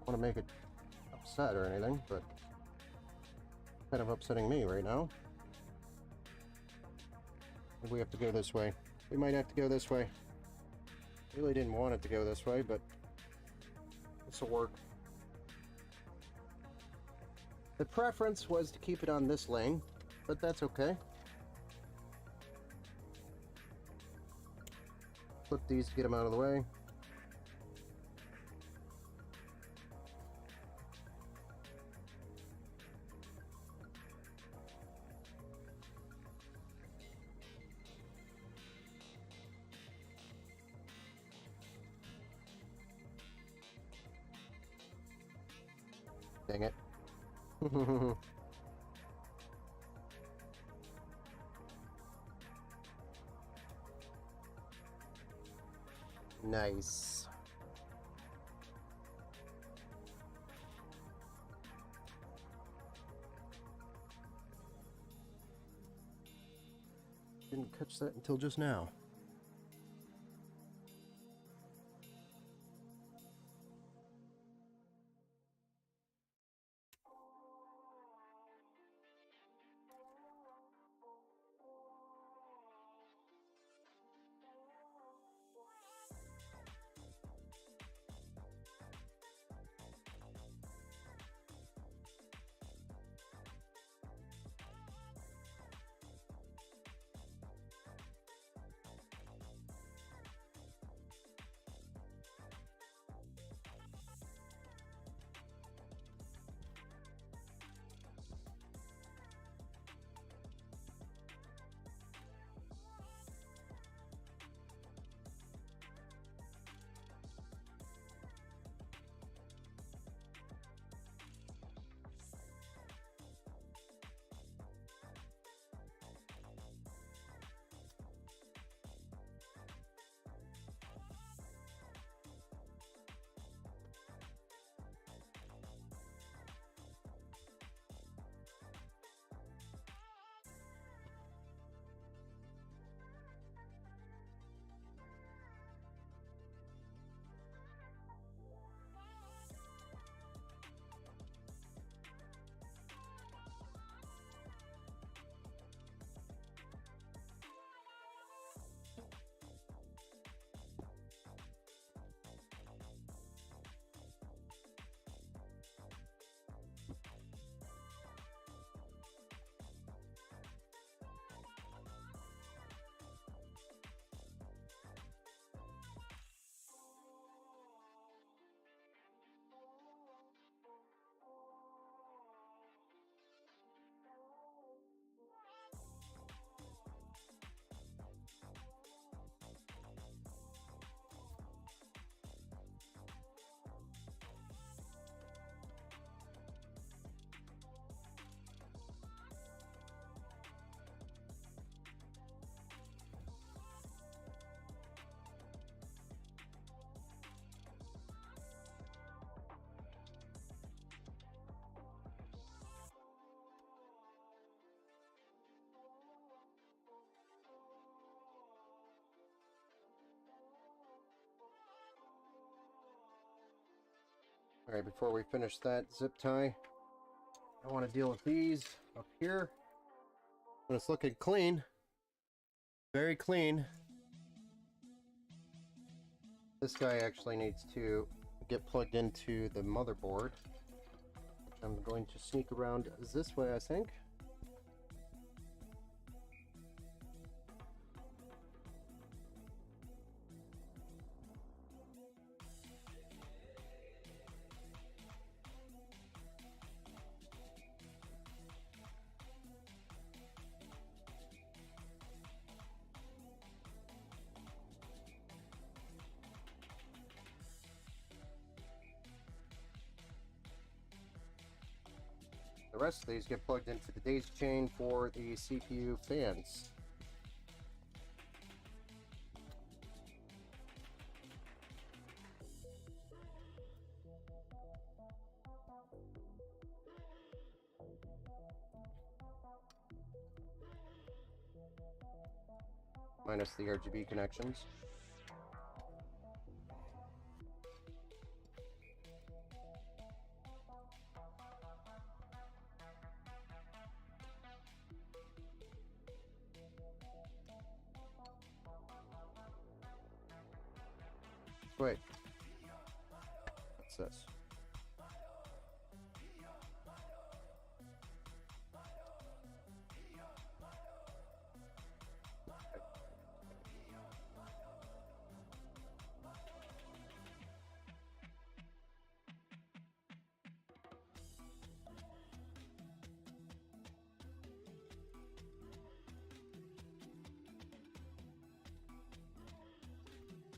want to make it upset or anything, but kind of upsetting me right now. Maybe we have to go this way. We might have to go this way. Really didn't want it to go this way, but this will work. The preference was to keep it on this lane, but that's okay. Flip these to get them out of the way. Dang it. Nice. Didn't catch that until just now. Alright, before we finish that zip tie, I want to deal with these up here. And it's looking clean. Very clean. This guy actually needs to get plugged into the motherboard. Which I'm going to sneak around this way, I think. The rest of these get plugged into the daisy chain for the CPU fans. Minus the RGB connections. Wait. What's this?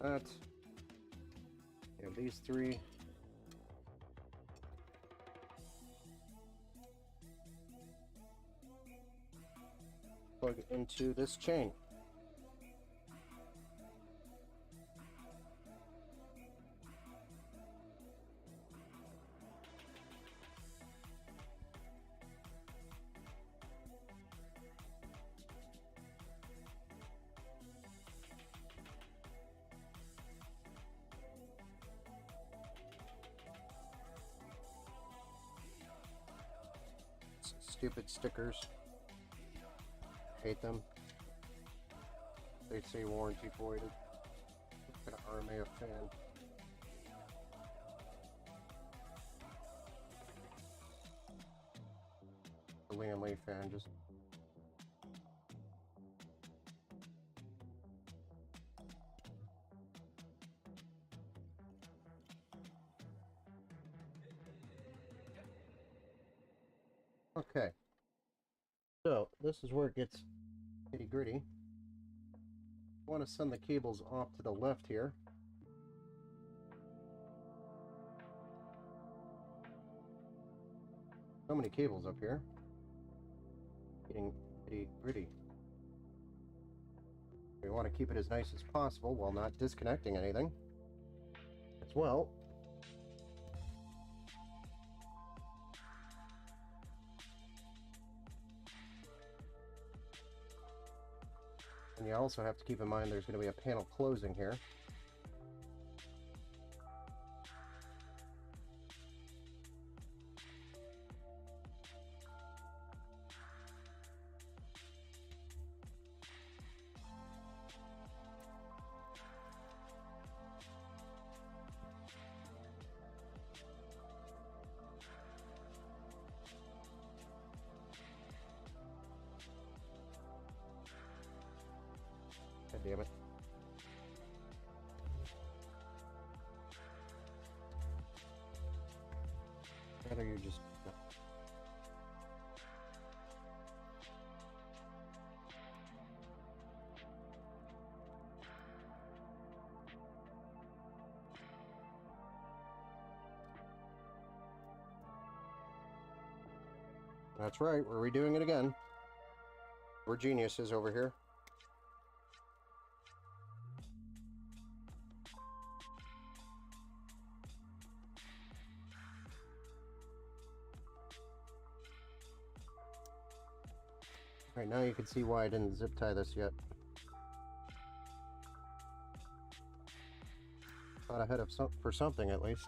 That. And these three. Plug into this chain. Stupid stickers. Hate them. They say warranty voided. What kind of RMA fan? The Liam Lee fan just. Okay, so this is where it gets nitty gritty. I want to send the cables off to the left here. So many cables up here. Getting nitty gritty. We want to keep it as nice as possible while not disconnecting anything as well. And you also have to keep in mind there's going to be a panel closing here. God damn it. Rather you just... No. That's right, we're redoing it again. We're geniuses over here. Right now you can see why I didn't zip tie this yet. Thought ahead of for something at least.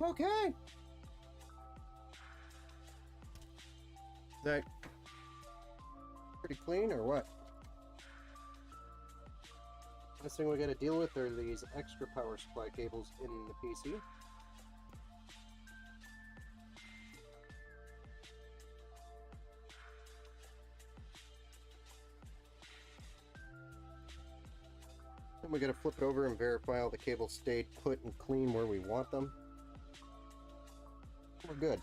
Okay. Is that pretty clean or what? Last thing we got to deal with are these extra power supply cables in the PC. Then we got to flip it over and verify all the cables stayed put and clean where we want them. We're good.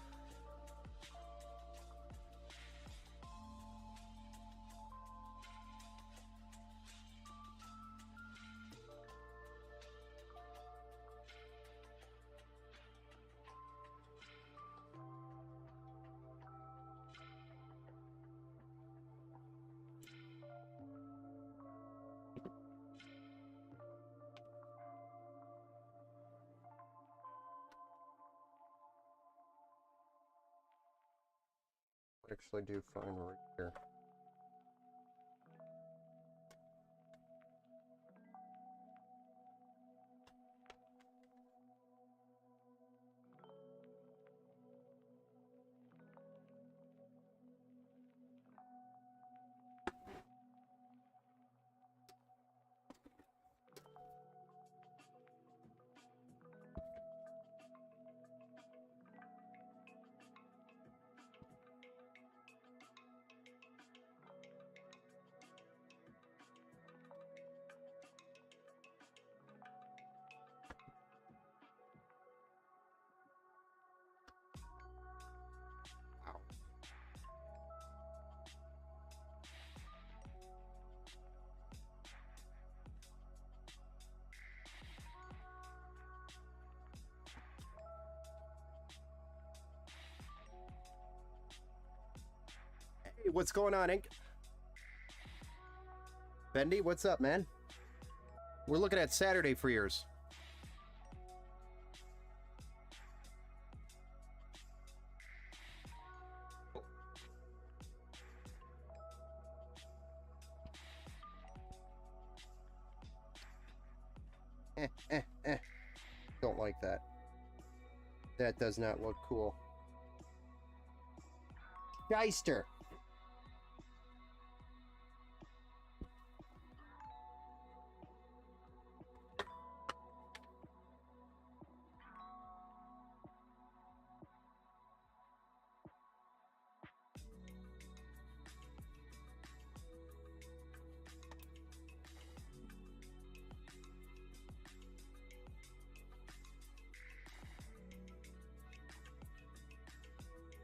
Actually do fine right here. Hey, what's going on, Ink? Bendy, what's up, man? We're looking at Saturday for yours. Don't like that. That does not look cool. Geister.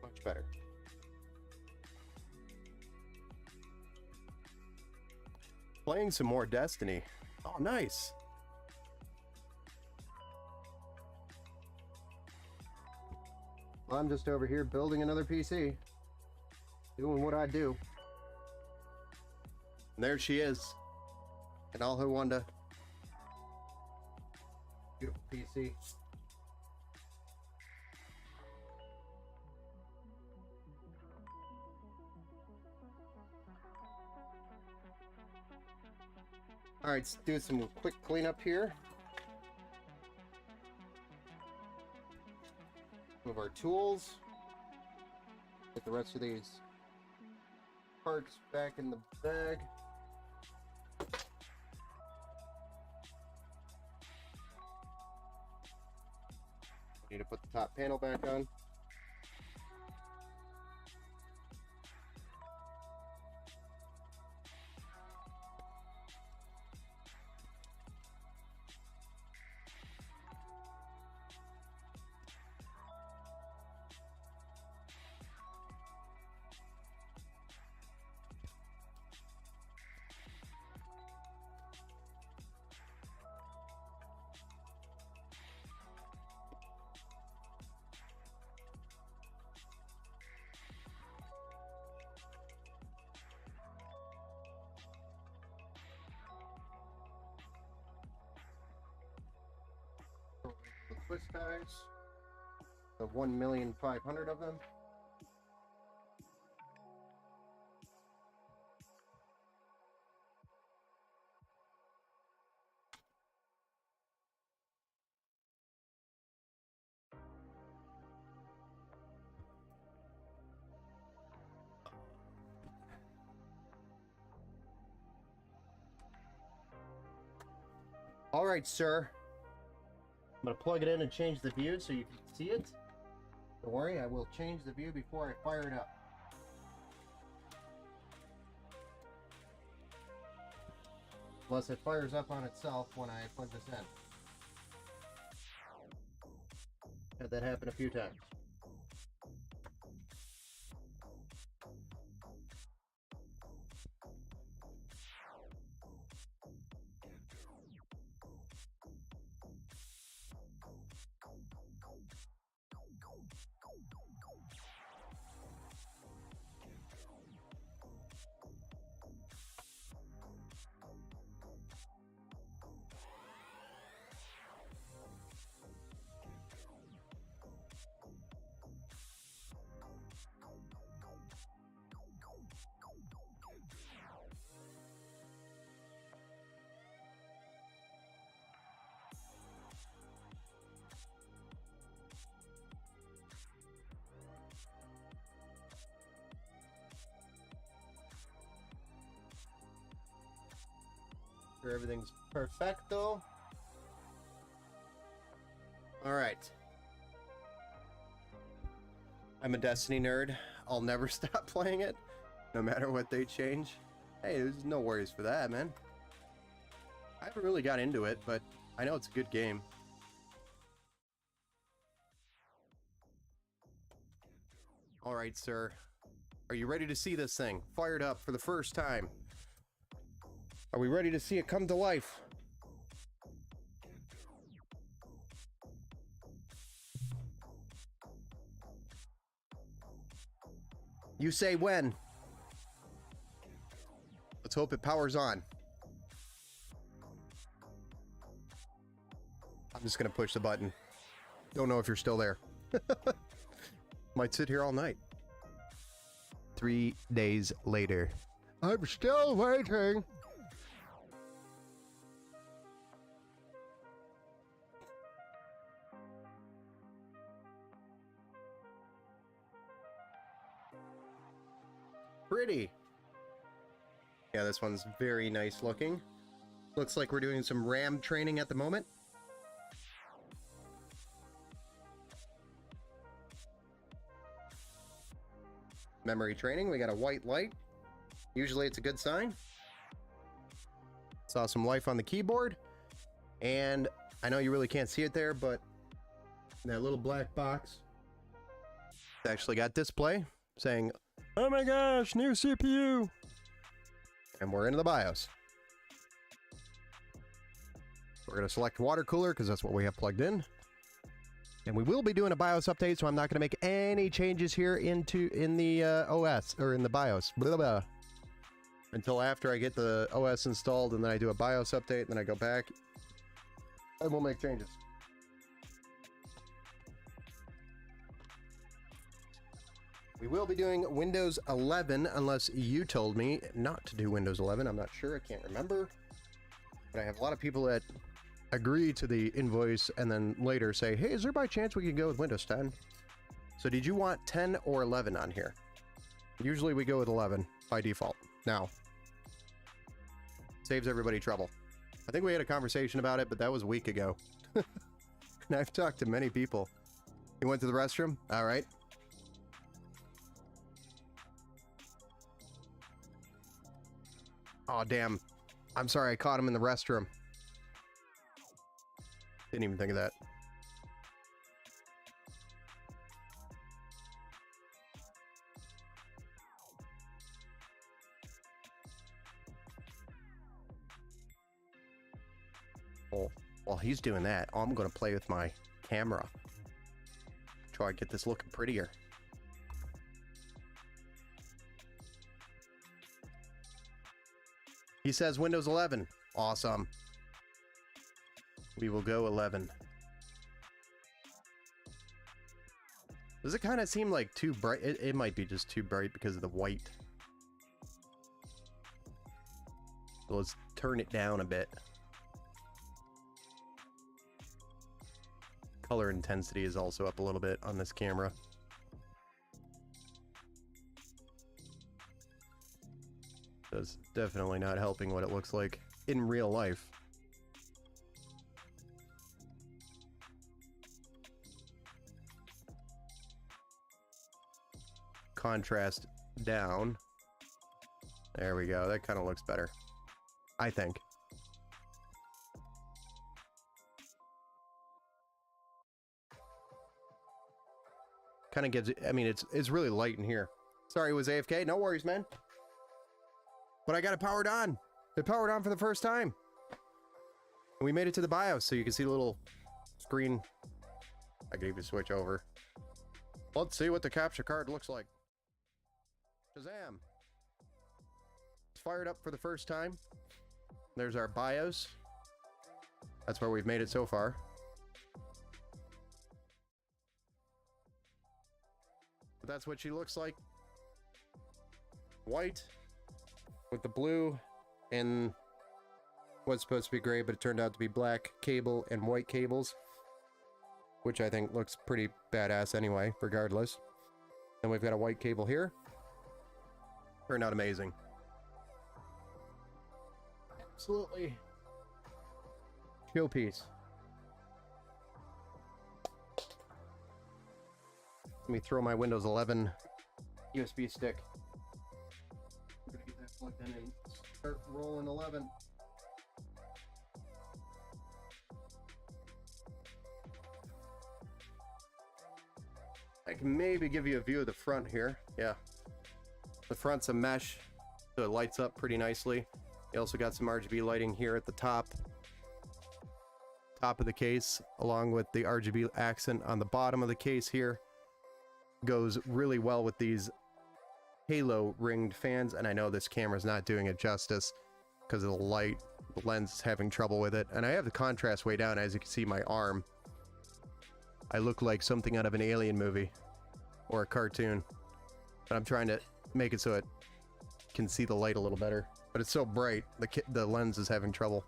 Much better. Playing some more Destiny. Oh, nice. Well, I'm just over here building another PC. Doing what I do. And there she is. In all her wonder. Beautiful PC. Alright, let's do some quick cleanup here. Move our tools. Get the rest of these parts back in the bag. Need to put the top panel back on. The twist ties. The 1,500,000 of them. All right, sir. I'm going to plug it in and change the view so you can see it. Don't worry, I will change the view before I fire it up. Plus, it fires up on itself when I plug this in. Had that happen a few times. Sure everything's perfecto. Alright. I'm a Destiny nerd. I'll never stop playing it, no matter what they change. Hey, there's no worries for that, man. I haven't really got into it, but I know it's a good game. Alright, sir. Are you ready to see this thing fired up for the first time? Are we ready to see it come to life? You say when? Let's hope it powers on. I'm just gonna push the button. Don't know if you're still there. Might sit here all night. 3 days later. I'm still waiting. Pretty. Yeah, this one's very nice looking. Looks like we're doing some RAM training at the moment. Memory training, we got a white light. Usually it's a good sign. Saw some life on the keyboard. And I know you really can't see it there, but that little black box actually got display saying, "Oh my gosh, new CPU!" And we're into the BIOS. We're going to select water cooler because that's what we have plugged in. And we will be doing a BIOS update, so I'm not going to make any changes here in the OS, or in the BIOS. Blah, blah, until after I get the OS installed, and then I do a BIOS update, and then I go back, and we'll make changes. We will be doing Windows 11, unless you told me not to do Windows 11. I'm not sure, I can't remember. But I have a lot of people that agree to the invoice and then later say, hey, is there by chance we can go with Windows 10? So did you want 10 or 11 on here? Usually we go with 11 by default. Now, saves everybody trouble. I think we had a conversation about it, but that was a week ago. And I've talked to many people. You went to the restroom? All right. Oh, damn. I'm sorry, I caught him in the restroom. Didn't even think of that. Oh, while he's doing that, I'm going to play with my camera. Try to get this looking prettier. He says Windows 11. Awesome. We will go 11. Does it kind of seem like too bright? It might be just too bright because of the white. So let's turn it down a bit. Color intensity is also up a little bit on this camera. That's definitely not helping what it looks like in real life. contrast down. There we go. That kind of looks better, I think. Kind of gives it, I mean, it's really light in here. Sorry it was AFK. No worries, man. But I got it powered on. It powered on for the first time. And we made it to the BIOS, so you can see the little screen. I can even switch over. Let's see what the capture card looks like. Shazam. It's fired up for the first time. There's our BIOS. That's where we've made it so far. But that's what she looks like. White with the blue and what's supposed to be gray, but it turned out to be black cable and white cables, which I think looks pretty badass anyway, regardless. And we've got a white cable here. Turned out amazing. Absolutely. Showpiece. Let me throw my Windows 11 USB stick. I'm gonna get that plugged in and start rolling 11. I can maybe give you a view of the front here. Yeah. The front's a mesh, so it lights up pretty nicely. You also got some RGB lighting here at the top of the case, along with the RGB accent on the bottom of the case here. Goes really well with these halo ringed fans, and I know this camera's not doing it justice because of the light. The lens is having trouble with it, and I have the contrast way down. As you can see, my arm, I look like something out of an alien movie or a cartoon, but I'm trying to make it so it can see the light a little better, but it's so bright the lens is having trouble.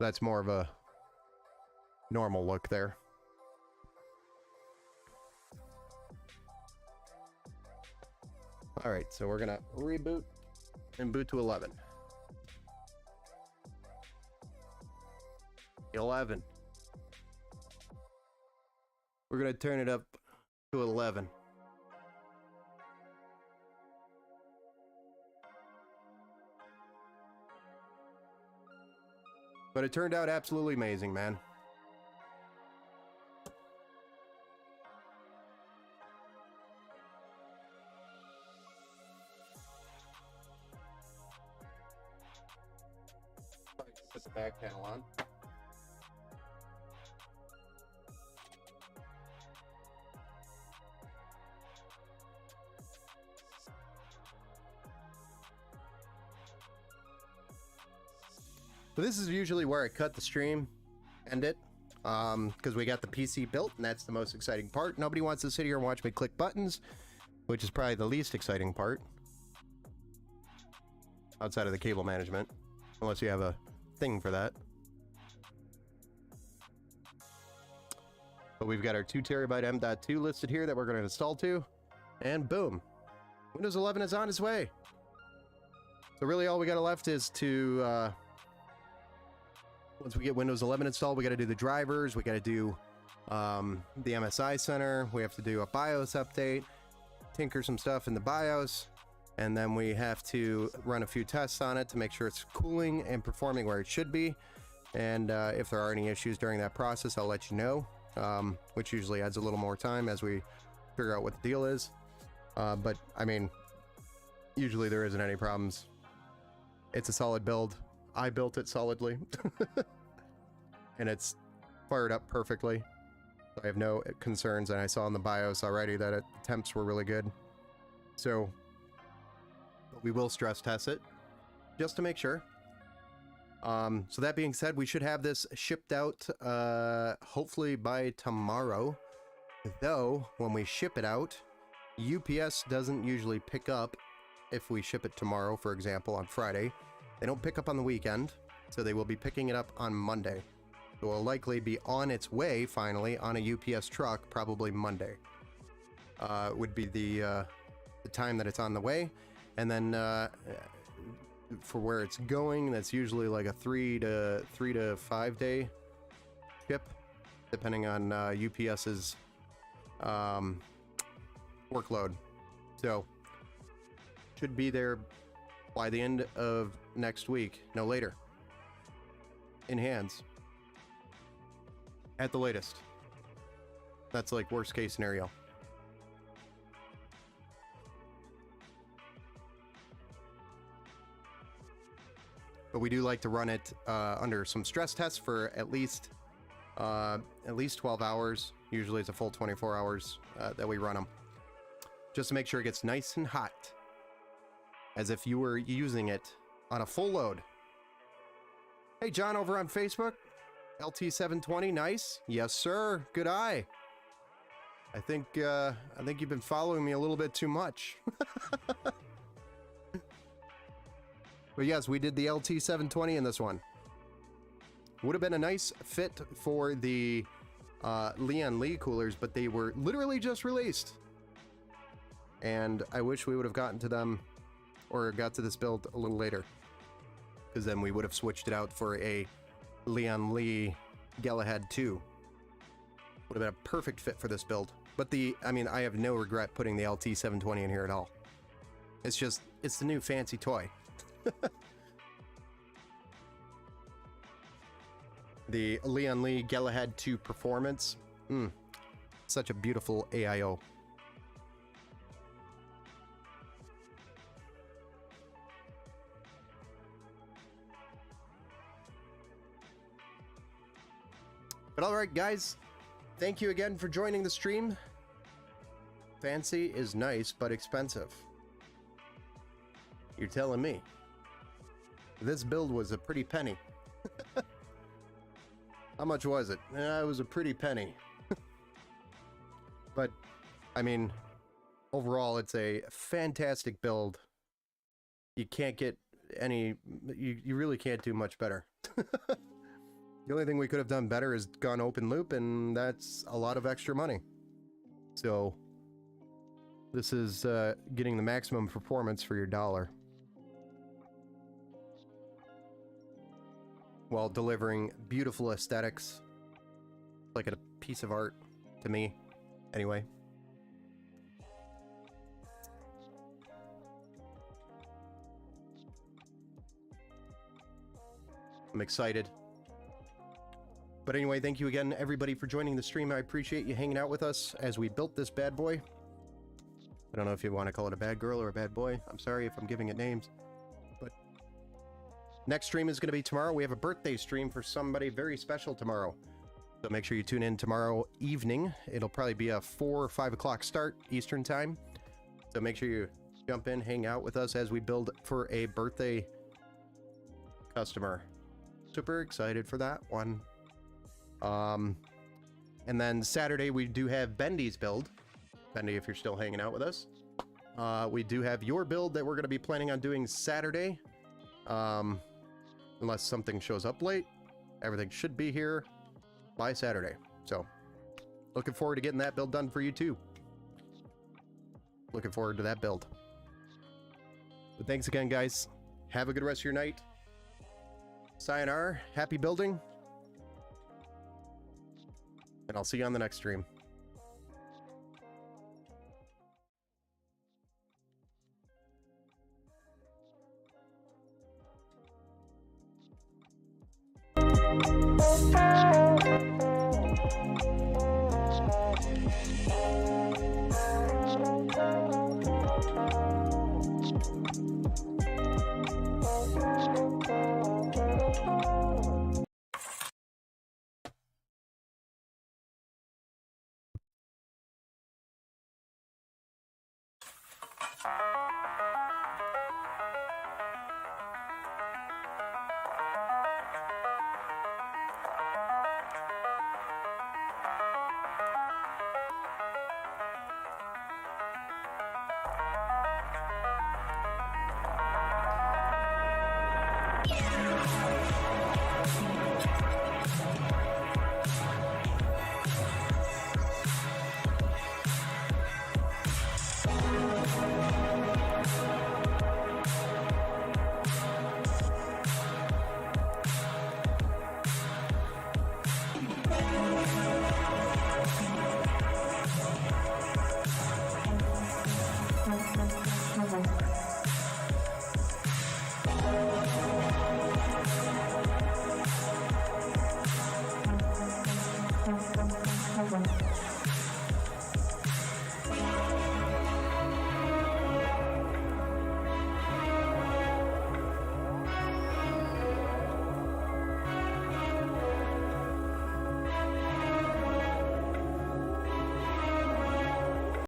That's more of a normal look there. All right, so we're gonna reboot and boot to 11. 11. We're gonna turn it up to 11. But it turned out absolutely amazing, man. Put the back panel on. So this is usually where I cut the stream, end it, because we got the PC built, and that's the most exciting part. Nobody wants to sit here and watch me click buttons, which is probably the least exciting part, outside of the cable management, unless you have a thing for that. But we've got our 2TB M.2 listed here that we're going to install to, and boom, Windows 11 is on its way. So really all we got left is to... once we get Windows 11 installed, we got to do the drivers, we got to do the MSI Center, we have to do a BIOS update, tinker some stuff in the BIOS, and then we have to run a few tests on it to make sure it's cooling and performing where it should be. And if there are any issues during that process, I'll let you know, which usually adds a little more time as we figure out what the deal is. But I mean, usually there isn't any problems. It's a solid build. I built it solidly. And it's fired up perfectly. I have no concerns, and I saw in the BIOS already that the temps were really good. So we will stress test it just to make sure. So that being said, we should have this shipped out hopefully by tomorrow. Though when we ship it out, UPS doesn't usually pick up if we ship it tomorrow, for example, on Friday. They don't pick up on the weekend, so they will be picking it up on Monday. It will likely be on its way, finally, on a UPS truck, probably Monday. Would be the the time that it's on the way, and then for where it's going, that's usually like a 3 to 5 day ship, depending on UPS's workload. So should be there by the end of next week, no later, in hands at the latest. That's like worst case scenario. But we do like to run it under some stress tests for at least 12 hours. Usually it's a full 24 hours that we run them, just to make sure it gets nice and hot, as if you were using it on a full load. Hey, John over on Facebook, LT720, nice. Yes, sir. Good eye. I think you've been following me a little bit too much. But yes, we did the LT720 in this one. Would have been a nice fit for the Lian Li coolers, but they were literally just released. And I wish we would have gotten to them, or got to this build a little later, because then we would have switched it out for a Lian Li Galahad 2. Would have been a perfect fit for this build. But I mean, I have no regret putting the LT720 in here at all. It's just, it's the new fancy toy. The Lian Li Galahad 2 Performance. Such a beautiful AIO. But alright guys, thank you again for joining the stream. Fancy is nice, but expensive. You're telling me. This build was a pretty penny. How much was it? It was a pretty penny. But, I mean, overall, it's a fantastic build. You can't get any... You really can't do much better. The only thing we could have done better is gone open loop, and that's a lot of extra money. So, this is getting the maximum performance for your dollar, while delivering beautiful aesthetics. Like a piece of art to me, anyway. I'm excited. But anyway, thank you again, everybody, for joining the stream. I appreciate you hanging out with us as we built this bad boy. I don't know if you want to call it a bad girl or a bad boy. I'm sorry if I'm giving it names. But next stream is going to be tomorrow. We have a birthday stream for somebody very special tomorrow. So make sure you tune in tomorrow evening. It'll probably be a 4 or 5 o'clock start Eastern time. So make sure you jump in, hang out with us as we build for a birthday customer. Super excited for that one. And then Saturday we do have Bendy's build. Bendy, if you're still hanging out with us. We do have your build that we're going to be planning on doing Saturday. Unless something shows up late. Everything should be here by Saturday. So, looking forward to getting that build done for you too. Looking forward to that build. But thanks again, guys. Have a good rest of your night. Sayonara. Happy building. And I'll see you on the next stream.